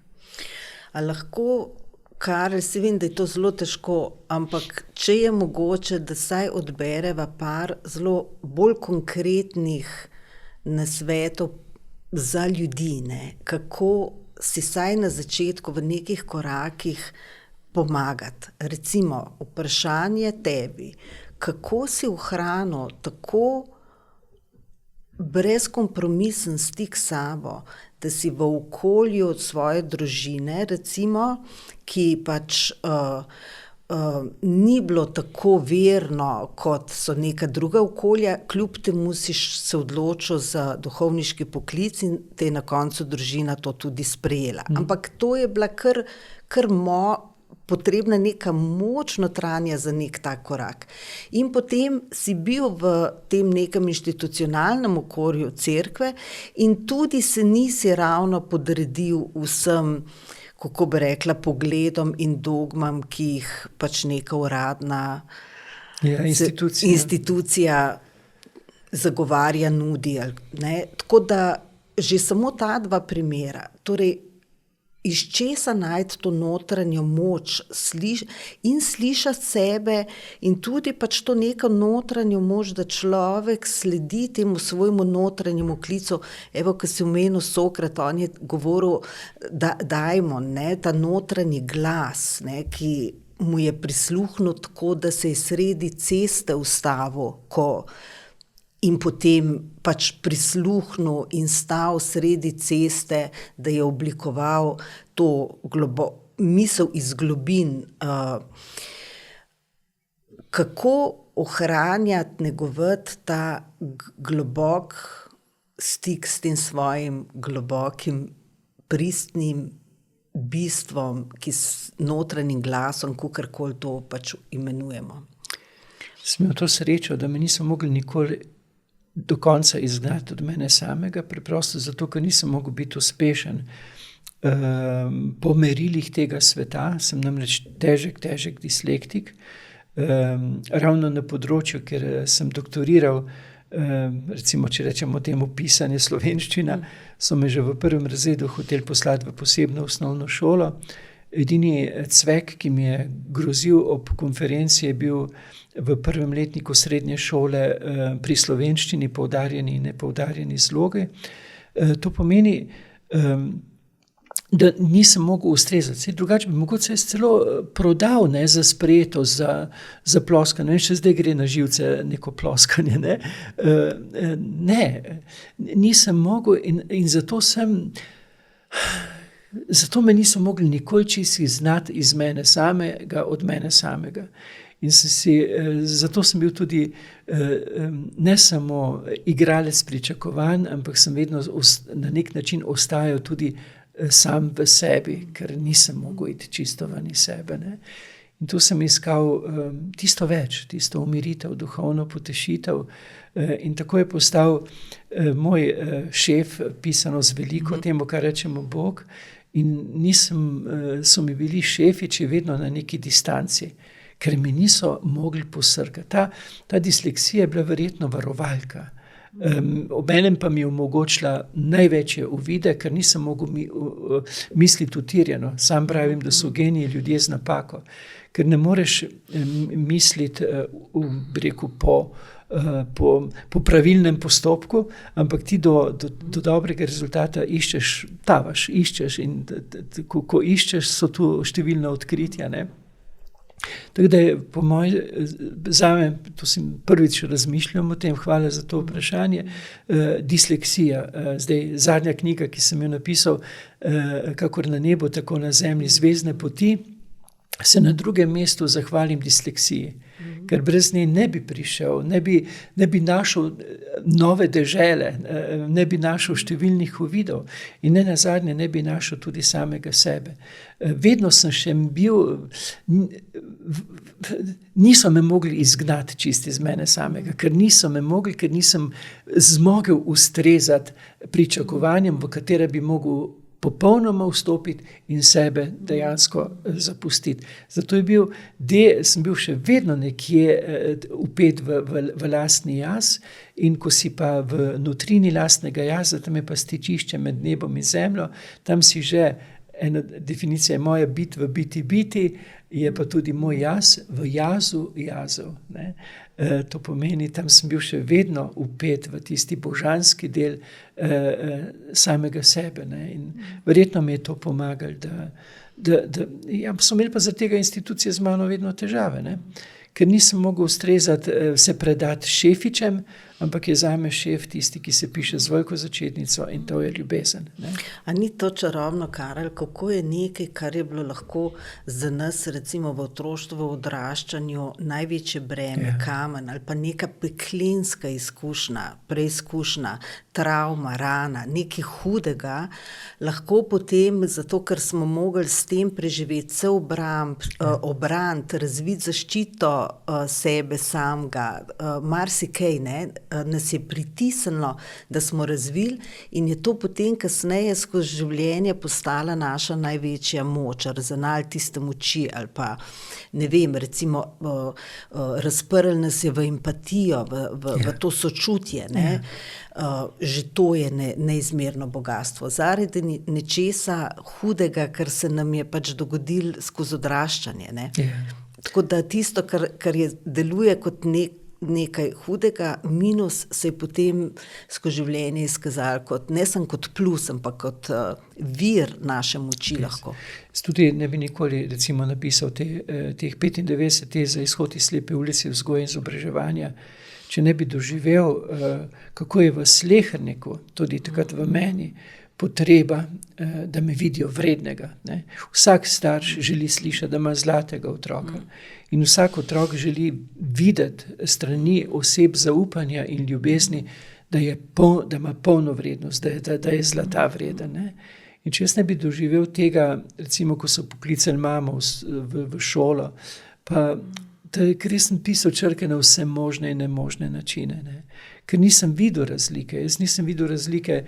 A: A lahko, Karel, si vem, da je to zelo težko, ampak če je mogoče, da saj odbereva par zelo bolj konkretnih nasvetov za ljudi, ne? Kako si saj na začetku v nekih korakih pomagati. Recimo, vprašanje tebi, kako si ohranil tako brezkompromisen stik s sabo, da si v okolju svoje družine, recimo, ki pač ni bilo tako verno, kot so neka druga okolja, kljub temu si se odločil za duhovniški poklic in te je na koncu družina to tudi sprejela. Ampak to je bila kar potrebna neka moč notranja za nek tak korak. In potem si bil v tem nekem inštitucionalnem okolju cerkve in tudi se nisi ravno podredil vsem, kako bi rekla, pogledom in dogmam, ki jih pač neka uradna institucija zagovarja, nudi. Ne? Tako da že samo ta dva primera, torej iz česa najti to notranjo moč in slišati sebe in tudi pač to neko notranjo moč, da človek sledi temu svojemu notranjemu klicu. Evo, ko si omenil Sokrat, on je govoril, da dajmo, ne, ta notranji glas, ne, ki mu je prisluhnil tako, da se je sredi ceste ustavil, in potem pač prisluhnil in stal sredi ceste, da je oblikoval to misel iz globin. Kako ohranjati, negovati ta globok stik s tem svojim globokim pristnim bistvom, notranjim glasom, kakorkoli to pač imenujemo.
B: Sem imel to srečo, da me niso mogli nikoli do konca izgnati od mene samega, preprosto zato, ker nisem mogel biti uspešen po merilih tega sveta. Sem namreč težek dislektik, ravno na področju, ker sem doktoriral, recimo, če rečemo temu pisanje slovenščina, so me že v prvem razredu hoteli poslati v posebno osnovno šolo. Edini cvek, ki mi je grozil ob konferenci, je bil v prvem letniku srednje šole pri slovenščini poudarjeni in nepoudarjeni zlogi. To pomeni, da nisem mogel ustrezati. Drugače bi mogoče celo prodal, ne, za sprejetost, za ploskanje. Še zdaj gre na živce neko ploskanje. Ne, nisem mogel in zato me niso mogli nikoli čisto znati iz mene samega, od mene samega. In zato sem bil tudi ne samo igralec pričakovanj, ampak sem vedno na nek način ostajal tudi sam v sebi, ker nisem mogel iti čisto ven iz sebe. Ne. In tu sem iskal tisto več, tisto umiritev, duhovno potešitev. In tako je postal moj šef, pisano z veliko, temu, kar rečemo Bog. In so mi bili šefiči vedno na neki distanci, ker mi niso mogli posrkati. Ta disleksija je bila verjetno varovalka. Obenem pa mi je omogočila največje uvide, ker nisem mogel misliti utirjeno. Sam pravim, da so geniji ljudje z napako, ker ne moreš misliti, bi rekel, po pravilnem postopku, ampak ti do dobrega rezultata iščeš in ko iščeš, so tu številna odkritja, ne. Tako da je po zame, to sem prvič razmišljal o tem, hvala za to vprašanje, disleksija. Zdaj, zadnja knjiga, ki sem jo napisal, kakor na nebu, tako na zemlji, zvezdne poti, se na drugem mestu zahvalim disleksiji, ker brez nje ne bi prišel, ne bi našel nove dežele, ne bi našel številnih uvidov in ne nazadnje ne bi našel tudi samega sebe. Vedno sem še bil, niso me mogli izgnati čisto iz mene samega, ker niso me mogli, ker nisem zmogel ustrezati pričakovanjem, v katere bi mogel popolnoma vstopiti in sebe dejansko zapustiti. Zato sem bil še vedno nekje upet v lastni jaz in ko si pa v notrini lastnega jaza, tam je pa stičišče med nebom in zemljo, tam si že ena definicija je moja bit v biti, je pa tudi moj jaz v jazu jazov. Ne? To pomeni, tam sem bil še vedno upet v tisti božanski del samega sebe. Ne? In verjetno mi je to pomagalo, so imeli pa zaradi tega institucije z mano vedno težave, ne? Ker nisem mogel ustrezati, se predati šefičem, ampak je zame šef tisti, ki se piše z veliko začetnico in to je ljubezen. Ne?
A: A ni to čarobno, Karel, kako je nekaj, kar je bilo lahko za nas recimo v otroštvu, v odraščanju največje breme, kamen ali pa neka peklenska izkušnja, preizkušnja, travma, rana, nekaj hudega, lahko potem, zato ker smo mogli s tem preživeti cel obrant, razviti zaščito sebe samega, marsikaj, ne, nas je pritisnilo, da smo razvili in je to potem kasneje skozi življenje postala naša največja moč, arzenal tiste moči ali pa, ne vem, recimo razprl nas je v empatijo, v to sočutje, ne. Že to je neizmerno bogatstvo. Zaradi nečesa hudega, kar se nam je pač dogodilo skozi odraščanje, ne. Tako da tisto, kar deluje kot nekaj hudega, minus se je potem skozi življenje izkazalo kot, ne samo kot plus, ampak kot vir naše moči lahko.
B: Tudi ne bi nikoli recimo napisal teh 95 tez za izhod iz slepe ulice, vzgoje in izobraževanja, če ne bi doživel, kako je v sleherniku, tudi takrat v meni, potreba, da me vidijo vrednega. Ne? Vsak starš želi slišati, da ima zlatega otroka. In vsak otrok želi videti strani oseb zaupanja in ljubezni, da ima polno vrednost, da je zlata vreden. Ne? In če jaz ne bi doživel tega, recimo, ko so poklicali mamo v šolo, pa ker sem pisal črke na vse možne in nemožne načine. Ne? Ker nisem videl razlike. Jaz nisem videl razlike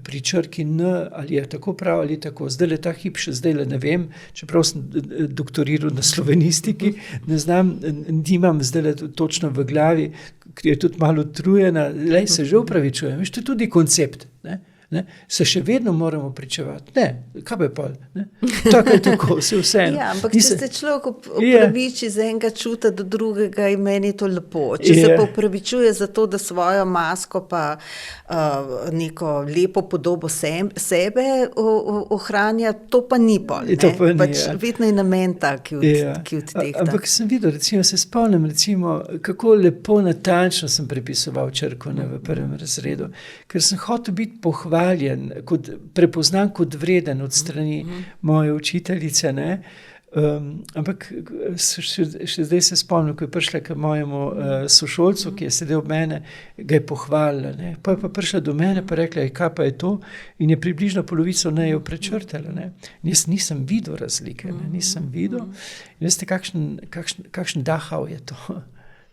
B: pri črki N, ali je tako prav ali tako. Zdaj ta hip še zdaj ne vem, čeprav sem doktoriral na slovenistiki, ne znam, nimam zdaj točno v glavi, ker je tudi malo utrujena, se že upravičujem. To je tudi koncept, ne? Ne? Se še vedno moramo pričevati. Ne, kaj bi pa? Tako je tako, vseeno.
A: Ja, ampak če se človek upraviči z enega čuta do drugega in meni je to lepo. Če se pa upravičuje za to, da svojo masko pa neko lepo podobo sebe ohranja, to pa ni pol. Vedno je namen tak, ki odtehta.
B: Ampak sem videl, recimo, se spomnim, recimo, kako lepo natančno sem prepisoval črko v prvem razredu, ker sem hotel biti pohvaljen, prepoznan kot vreden od strani moje učiteljice, ne. Ampak še zdaj se spomnim, ko je prišla k mojemu sošolcu, ki je sedel ob mene, ga je pohvalila. Ne. Pa je pa prišla do mene pa rekla, kaj pa je to, in je približno polovico nejo prečrtala. Ne. Jaz nisem videl razlike, nisem videl. In veste, kakšen dahal je to?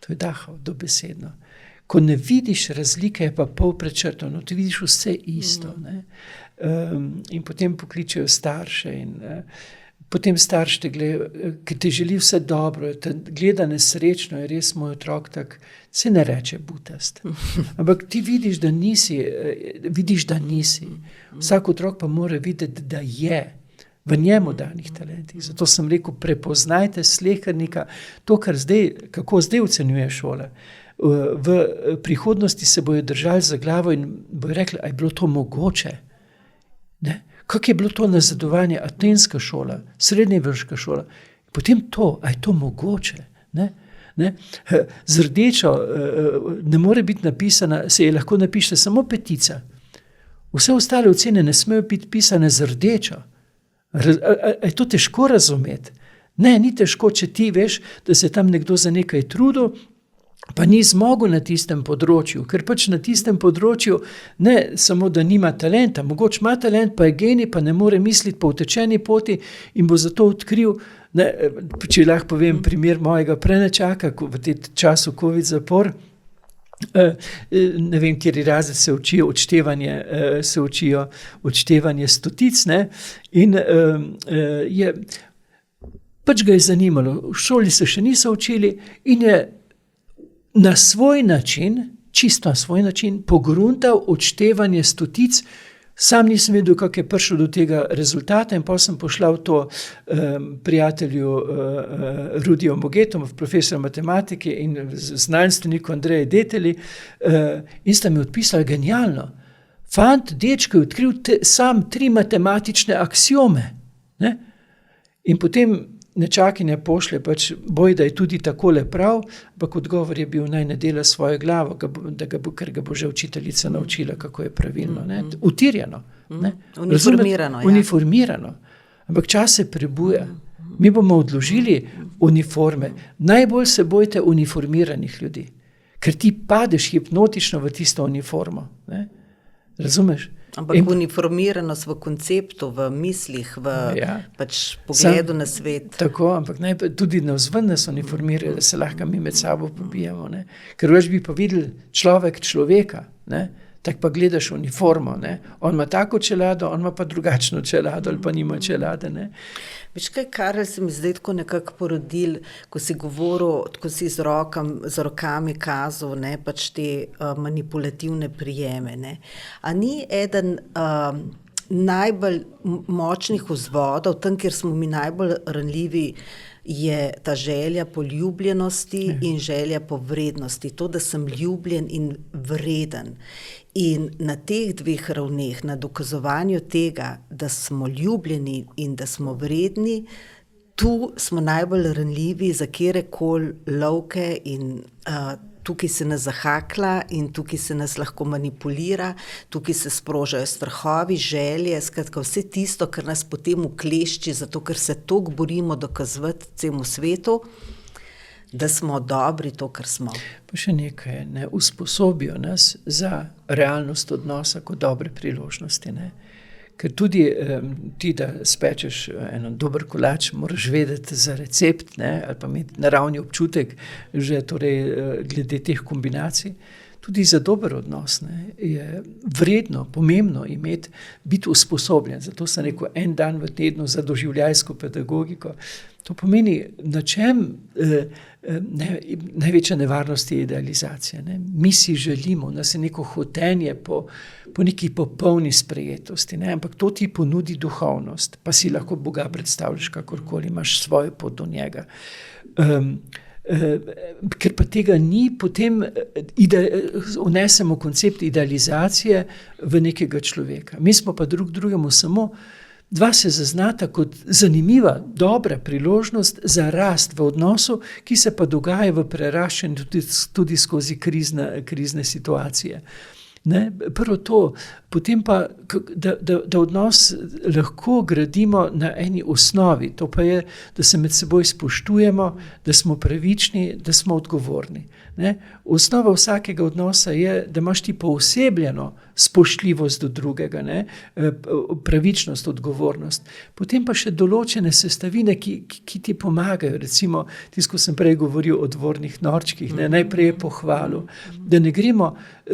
B: To je dahal, dobesedno. Ko ne vidiš razlike, je pa pol prečrtano, ti vidiš vse isto. Ne? In potem pokličejo starše in potem starš te gleda, ki ti želi vse dobro, te gleda nesrečno, je res moj otrok tak, se ne reče butast. Ampak ti vidiš, da nisi. Vsak otrok pa mora videti, da je v njemu danih talentih. Zato sem rekel, prepoznajte slehernika, to, kako zdaj ocenjuje šole. V prihodnosti se bojo držali za glavo in bojo rekli, a je bilo to mogoče? Ne? Kako je bilo to nazadovanje, atenska šola, srednjevrška šola? Potem to, a je to mogoče? Ne? Z rdečo ne more biti napisana, se je lahko napiše samo 5. Vse ostale ocene ne smejo biti pisane z rdečo. Je to težko razumeti? Ne, ni težko, če ti veš, da se tam nekdo za nekaj trudil, pa ni zmogel na tistem področju, ker pač na tistem področju ne samo, da nima talenta, mogoče ima talent, pa je genij, pa ne more misliti po utečeni poti in bo zato odkril, ne, če lahko povem primer mojega prenečaka, v tem času COVID zapor, ne vem, kjer razred se učijo odštevanje stotic, ne, in je, pač ga je zanimalo, v šoli se še niso učili in je na svoj način, čisto na svoj način, pogruntal odštevanje stotic. Sam nisem vedel, kako je prišel do tega rezultata in potem sem poslal to prijatelju Rudiju Mogetu, profesor matematike in znanstveniku Andreju Deteli, in sta mi odpisali genialno. Fant, dečko je odkril sam 3 matematične aksiome. Ne? In potem nečakinja pošlje, pač boj, da je tudi takole prav, ampak odgovor je bil, naj ne dela svojo glavo, ker ga bo že učiteljica naučila, kako je pravilno. Ne? Utirjeno. Ne?
A: Uniformirano.
B: Uniformirano. Ampak čas se prebuja. Mi bomo odložili uniforme. Najbolj se bojte uniformiranih ljudi, ker ti padeš hipnotično v tisto uniformo. Ne? Razumeš?
A: Ampak uniformiranost v konceptu, v mislih, v pač pogledu na svet.
B: Tako, ampak tudi navzven nas uniformirajo, da se lahko mi med sabo pobijamo. Ne? Ker več bi pa videli človeka, ne? Tako pa gledaš uniformo. Ne? On ima tako čelado, on ima pa drugačno čelado ali pa nima čelade. Ne?
A: Veš kaj, Karel, se mi zdaj tako nekako porodil, ko si govoril, ko si z rokami kazal, ne, pač te manipulativne prijeme. Ne. A ni eden najbolj močnih vzvodov, tam, kjer smo mi najbolj ranljivi, je ta želja po ljubljenosti in želja po vrednosti. To, da sem ljubljen in vreden. In na teh 2 ravneh, na dokazovanju tega, da smo ljubljeni in da smo vredni, tu smo najbolj ranljivi za kjerekoli lovke in tukaj se nas zahakla in tukaj se nas lahko manipulira, tukaj se sprožajo strahovi, želje, skratka vse tisto, kar nas potem uklešči, zato ker se toliko borimo dokazovati celemu svetu, da smo dobri to, kar smo.
B: Pa še nekaj, ne, usposobijo nas za realnost odnosa kot dobre priložnosti. Ne. Ker tudi ti, da spečeš eno dober kolač, moraš vedeti za recept, ne, ali pa imeti naravni občutek že torej, glede teh kombinacij. Tudi za dober odnos, ne, je vredno, pomembno biti usposobljen. Zato sem rekel, 1 dan v tednu za doživljajsko pedagogiko. To pomeni, na čem največja nevarnost je idealizacija. Ne. Mi si želimo, da se neko hotenje po neki popolni sprejetosti, ne. Ampak to ti ponudi duhovnost, pa si lahko Boga predstavljaš kakorkoli, imaš svojo pot do njega. Ker pa tega ni, potem vnesemo koncept idealizacije v nekega človeka. Mi smo pa drugemu samo 2 se zaznata kot zanimiva, dobra priložnost za rast v odnosu, ki se pa dogaja v preraščanju tudi skozi krizne situacije. Ne, prvo to, potem pa, da odnos lahko gradimo na eni osnovi, to pa je, da se med seboj spoštujemo, da smo pravični, da smo odgovorni. Ne. Osnova vsakega odnosa je, da imaš ti poosebljeno spoštljivost do drugega, ne, pravičnost, odgovornost. Potem pa še določene sestavine, ki ti pomagajo. Recimo, ko sem prej govoril o dvornih norčkih, ne, najprej je pohvalil, da ne gremo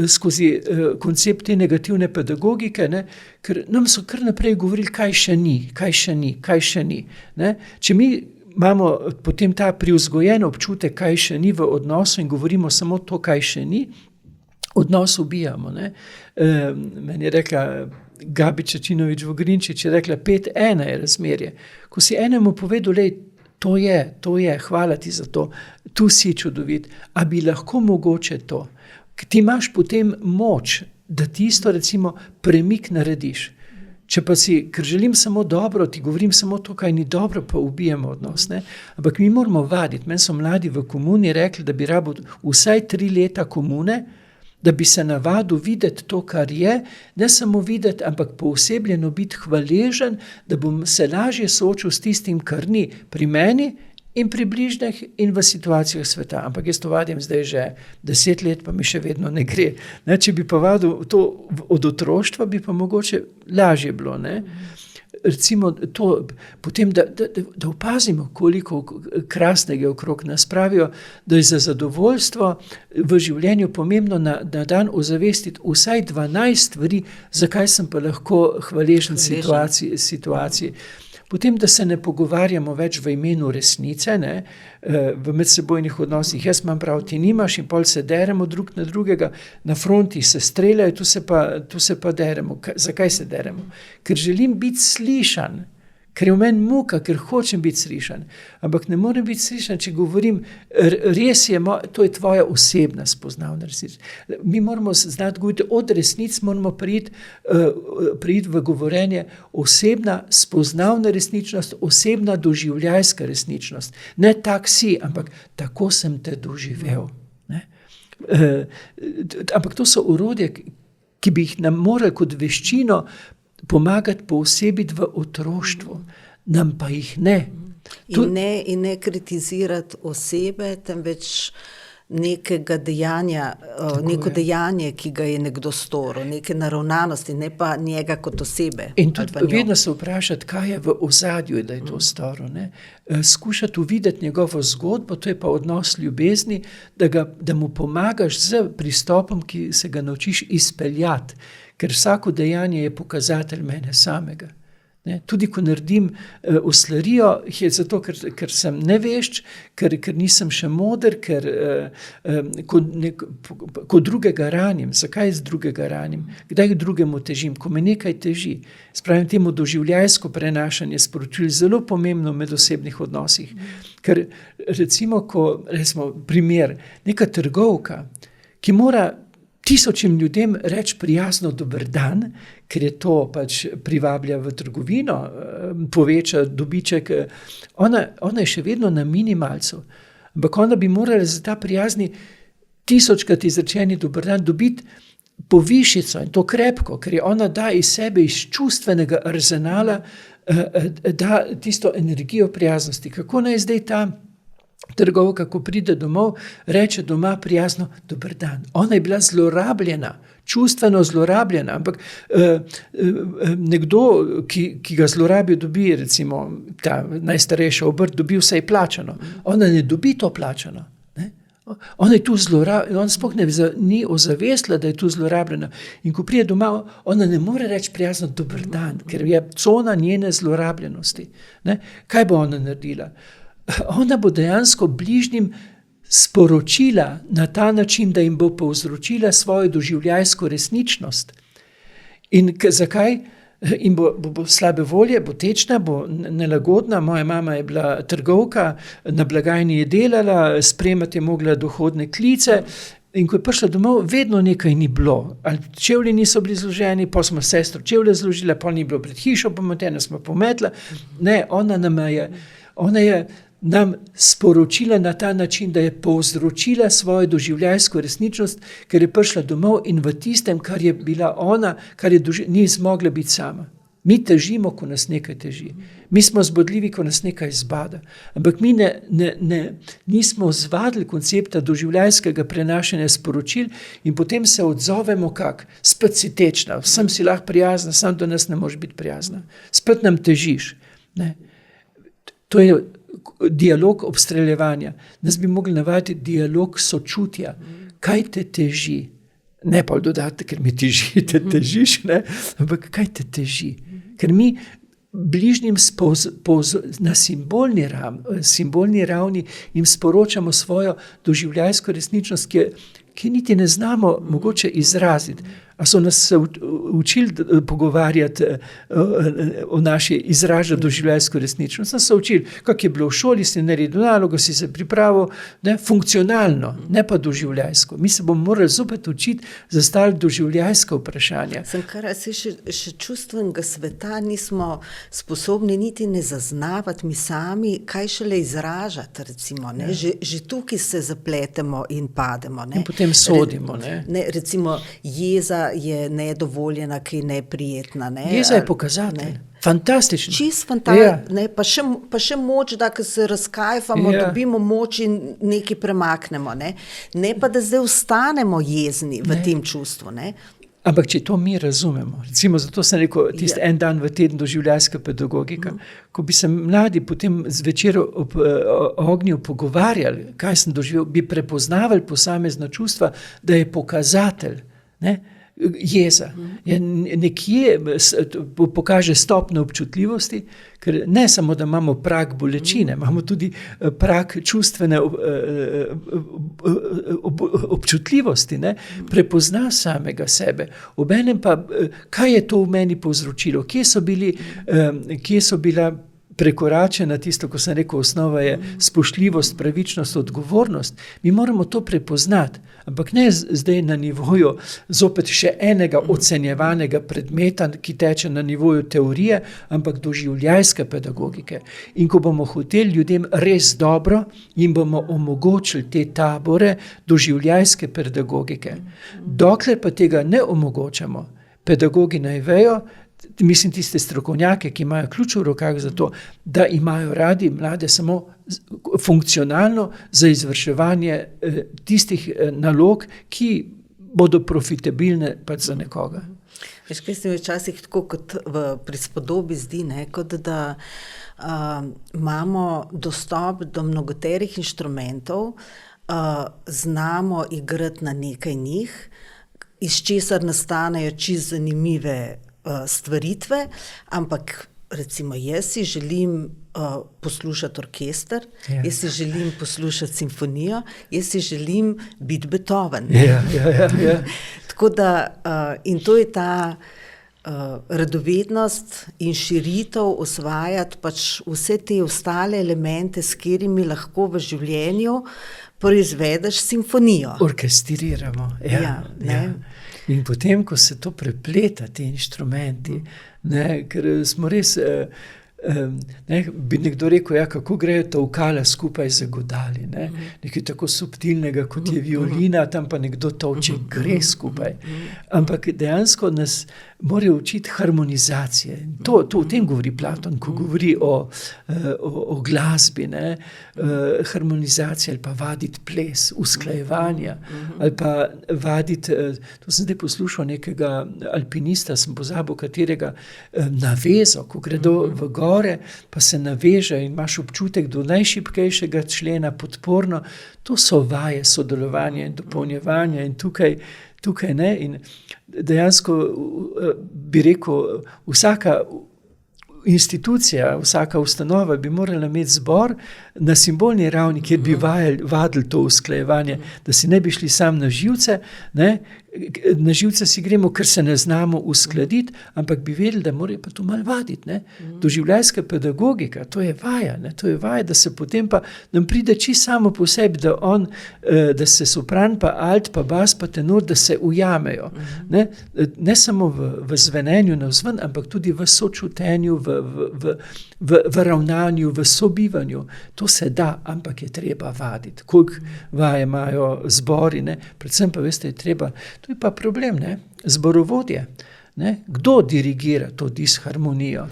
B: skozi koncept te negativne pedagogike, ne, ker nam so kar naprej govorili, kaj še ni. Ne. Če mi imamo potem ta privzgojen občutek, kaj še ni v odnosu in govorimo samo to, kaj še ni, odnos ubijamo. Ne. Meni je rekla Gabi Čačinovič Vogrinčič, je rekla 5:1 je razmerje. Ko si enemu povedal, lej, to je, hvala ti za to, tu si čudovit, a bi lahko mogoče to. Ti imaš potem moč, da ti isto recimo premik narediš. Če pa ker želim samo dobro, ti govorim samo to, kaj ni dobro, pa ubijamo odnos. Ne? Ampak mi moramo vaditi. Meni so mladi v komuni rekli, da bi rabo vsaj 3 leta komune, da bi se navadil videti to, kar je, ne samo videti, ampak poosebljeno biti hvaležen, da bom se lažje soočil s tistim, kar ni pri meni in pri bližnjih in v situacijah sveta. Ampak jaz to vadim zdaj že 10 let, pa mi še vedno ne gre. Ne, če bi pa vadil to od otroštva, bi pa mogoče lažje bilo, ne. Recimo to, potem, da opazimo, koliko krasnega okrog nas. Pravijo, da je za zadovoljstvo v življenju pomembno na dan ozavestiti vsaj 12 stvari, zakaj sem pa lahko hvaležen situaciji. Potem, da se ne pogovarjamo več v imenu resnice, ne, v medsebojnih odnosih. Jaz imam prav, ti nimaš, in pol se deremo drug na drugega, na fronti se streljajo, tu se pa deremo. Zakaj se deremo? Ker želim biti slišan, ker je v meni muka, ker hočem biti slišan. Ampak ne morem biti slišan, če govorim, res je, to je tvoja osebna spoznavna resnica. Mi moramo znati govoriti, od resnic moramo priti v govorenje osebna spoznavna resničnost, osebna doživljajska resničnost. Ne tak si, ampak tako sem te doživel. Ne? Ampak to so orodje, ki bi jih nam morali kot veščino pomagati poosebiti v otroštvu, nam pa jih ne.
A: In ne kritizirati osebe, temveč nekega dejanja, neko dejanje, ki ga je nekdo storil, neke naravnanosti, ne pa njega kot osebe.
B: In tudi vedno se vprašati, kaj je v ozadju, da je to storil. Ne? Skušati uvideti njegovo zgodbo, to je pa odnos ljubezni, da mu pomagaš z pristopom, ki se ga naučiš izpeljati. Ker vsako dejanje je pokazatelj mene samega. Ne? Tudi ko naredim oslarijo, je zato, ker sem nevešč, ker nisem še moder, ker ko drugega ranim. Zakaj z drugega ranim? Kdaj drugemu težim? Ko me nekaj teži. Spravim temu doživljajsko prenašanje sporočil zelo pomembno v medosebnih odnosih. Ker recimo, primer, neka trgovka, ki mora 1000 ljudem reči prijazno dober dan, ker je to pač privablja v trgovino, poveča dobiček. Ona je še vedno na minimalcu, ampak ona bi morala za ta prijazni 1000krat izrečeni dober dan dobiti povišico, in to krepko, ker je ona da iz sebe, iz čustvenega arzenala, da tisto energijo prijaznosti. Kako naj zdaj ta trgovka, ko pride domov, reče doma prijazno dober dan. Ona je bila zlorabljena, čustveno zlorabljena, ampak nekdo, ki ga zlorabi, dobi, recimo ta najstarejša obrt, dobi vse plačano. Ona ne dobi to plačano. Ne? Ona je tu ona sploh ni ozavestila, da je tu zlorabljena. In ko pride doma, ona ne more reči prijazno dober dan, ker je cona njene zlorabljenosti. Ne? Kaj bo ona naredila? Ona bo dejansko bližnjim sporočila na ta način, da jim bo povzročila svojo doživljajsko resničnost. In zakaj? In bo slabe volje, bo tečna, bo nelagodna. Moja mama je bila trgovka, na blagajni je delala, sprejemati je mogla dohodne klice. In ko je prišla domov, vedno nekaj ni bilo. Ali čevlji niso bili zloženi, pol smo sestro čevlje zložila, pol ni bilo pred hišo pometena, smo pometla. Ne, ona je nam sporočila na ta način, da je povzročila svojo doživljajsko resničnost, ker je prišla domov in v tistem, kar je bila ona, ni zmogla biti sama. Mi težimo, ko nas nekaj teži. Mi smo zbodljivi, ko nas nekaj zbada. Ampak mi nismo zvadili koncepta doživljajskega prenašanja sporočil in potem se odzovemo kak? Spet si tečna, sem si lahko prijazna, sam do nas ne moreš biti prijazna. Spet nam težiš. Ne? To je dialog obstreljevanja. Nas bi mogli navajati dialog sočutja. Kaj te teži? Ne pa dodati, ker mi teži, te težiš, ne? Ampak kaj te teži? Ker mi bližnjim na simbolni ravni jim sporočamo svojo doživljajsko resničnost, ki niti ne znamo mogoče izraziti. A so nas se učili pogovarjati o naši izražati doživljajsko resničnost? Sem se učili, kako je bilo v šoli, si naredil nalogo, si se pripravil, ne, funkcionalno, ne pa doživljajsko. Mi se bomo morali zopet učiti zastaviti doživljajska vprašanja.
A: Še čustvenega sveta nismo sposobni niti ne zaznavati mi sami, kaj šele izražati, recimo. Ne? Že tukaj se zapletemo in pademo. Ne?
B: In potem sodimo.
A: Recimo, jeza je nedovoljena, ki je neprijetna. Ne?
B: Jeza je pokazatelj. Fantastično.
A: Čist fantastično. Pa še moč, da se razkajfamo, dobimo moč in nekaj premaknemo. Ne pa, da zdaj ostanemo jezni v tem čustvu. Ne?
B: Ampak če to mi razumemo, recimo zato sem rekel, tisti en dan v teden doživljajska pedagogika, ko bi se mladi potem zvečer ob ognju pogovarjali, kaj sem doživel, bi prepoznavali posamezna čustva, da je pokazatelj, ne? Jeza. Nekje pokaže stopnjo občutljivosti, ker ne samo, da imamo prag bolečine, imamo tudi prag čustvene občutljivosti, ne? Prepozna samega sebe. Obenem pa, kaj je to v meni povzročilo, kje so bila prekoračena tisto, ko sem rekel, osnova je spoštljivost, pravičnost, odgovornost. Mi moramo to prepoznati, ampak ne zdaj na nivoju zopet še enega ocenjevanega predmeta, ki teče na nivoju teorije, ampak doživljajske pedagogike. In ko bomo hoteli ljudem res dobro, jim bomo omogočili te tabore doživljajske pedagogike. Dokler pa tega ne omogočamo, pedagogi naj vejo, mislim tiste strokovnjake, ki imajo ključ v rokah za to, da imajo radi mlade samo funkcionalno za izvrševanje tistih nalog, ki bodo profitabilne pač za nekoga.
A: Veš, kaj se mi včasih tako kot v prispodobi zdi, ne, kot da imamo dostop do mnogoterih inštrumentov, znamo igrati na nekaj njih, iz česar nastanejo čisto zanimive stvaritve, ampak recimo jaz si želim poslušati orkester, jaz si želim poslušati simfonijo, jaz si želim biti Beethoven. Tako da, in to je ta radovednost in širitev osvajati pač vse te ostale elemente, s katerimi lahko v življenju proizvedeš simfonijo.
B: Orkestriramo. In potem, ko se to prepleta, ti inštrumenti, ker smo res, bi nekdo rekel, kako grejo tolkala skupaj z godali, nekaj tako subtilnega, kot je violina, tam pa nekdo tolče, gre skupaj. Ampak dejansko nas morajo učiti harmonizacije. To o tem govori Platon, ko govori o glasbi, harmonizacije ali pa vaditi ples, usklajevanja, ali pa vaditi, to sem zdaj poslušal nekega alpinista, sem pozabil katerega, navezo, ko gredo v gore, pa se naveže in imaš občutek do najšibkejšega člena podporno, to so vaje sodelovanja in dopolnjevanja in tukaj ne, in dejansko bi rekel, vsaka institucija, vsaka ustanova bi morala imeti zbor na simbolni ravni, kjer bi vadili to usklajevanje, da si ne bi šli sam na živce, na živce si gremo, ker se ne znamo uskladiti, ampak bi vedeli, da morajo pa to malo vaditi. Doživljajska pedagogika, to je vaja, da se potem pa nam pride čisto samo po sebi, da se sopran pa alt pa bas pa tenor, da se ujamejo. Ne samo v zvenenju navzven, ampak tudi v sočutenju, v ravnanju, v sobivanju. To se da, ampak je treba vaditi. Koliko vaje imajo zbori, predvsem pa veste, je treba, to je pa problem, zborovodje. Kdo dirigira to disharmonijo?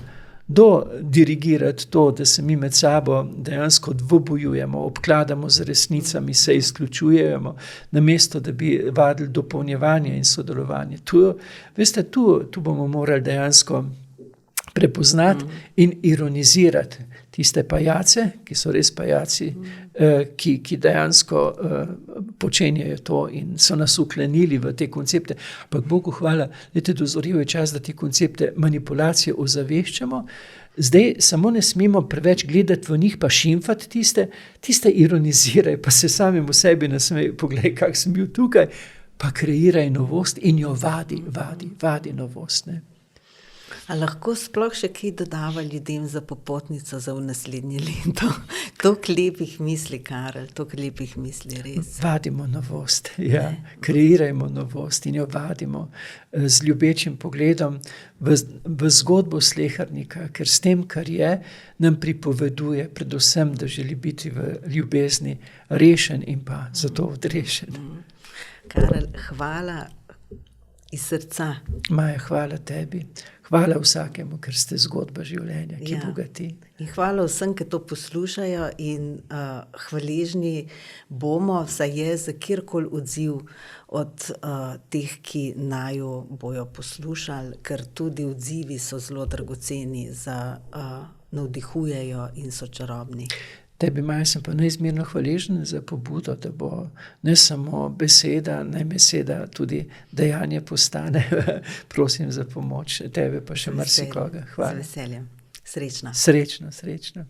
B: Kdo dirigira to, da se mi med sabo dejansko dvobojujemo, obkladamo z resnicami, se izključujemo, namesto da bi vadili dopolnjevanje in sodelovanje. Tu bomo morali dejansko prepoznati in ironizirati tiste pajace, ki so res pajaci, ki dejansko počenjajo to in so nas uklenili v te koncepte. Ampak Bogu hvala, dozorel je čas, da te koncepte manipulacije ozaveščamo. Zdaj samo ne smemo preveč gledati v njih pa šimfati tiste ironizirajo, pa se samim v sebi nasmejo, poglej, kak sem bil tukaj, pa kreiraj novost in jo vadi novost. Ne.
A: A lahko sploh še kaj dodava ljudem za popotnico za v naslednje leto? Toliko lepih misli, Karel, toliko lepih misli, res.
B: Vadimo novost, ja. Kreirajmo novost in jo vadimo z ljubečim pogledom v zgodbo slehernika, ker s tem, kar je, nam pripoveduje predvsem, da želi biti v ljubezni rešen in pa zato odrešen.
A: Karel, hvala iz srca.
B: Maja, hvala tebi. Hvala vsakemu, ker ste zgodba življenja, ki bogati.
A: In hvala vsem, ki to poslušajo in hvaležni bomo, saj je za kjerkoli odziv od teh, ki naju bojo poslušali, ker tudi odzivi so zelo dragoceni, navdihujejo in so čarobni.
B: Tebi, Maja, sem pa neizmerno hvaležen za pobudo, da bo ne samo beseda, naj beseda tudi dejanje postane. Prosim za pomoč tebe, pa še marsikoga. Hvala.
A: Z veseljem. Srečno.
B: Srečno.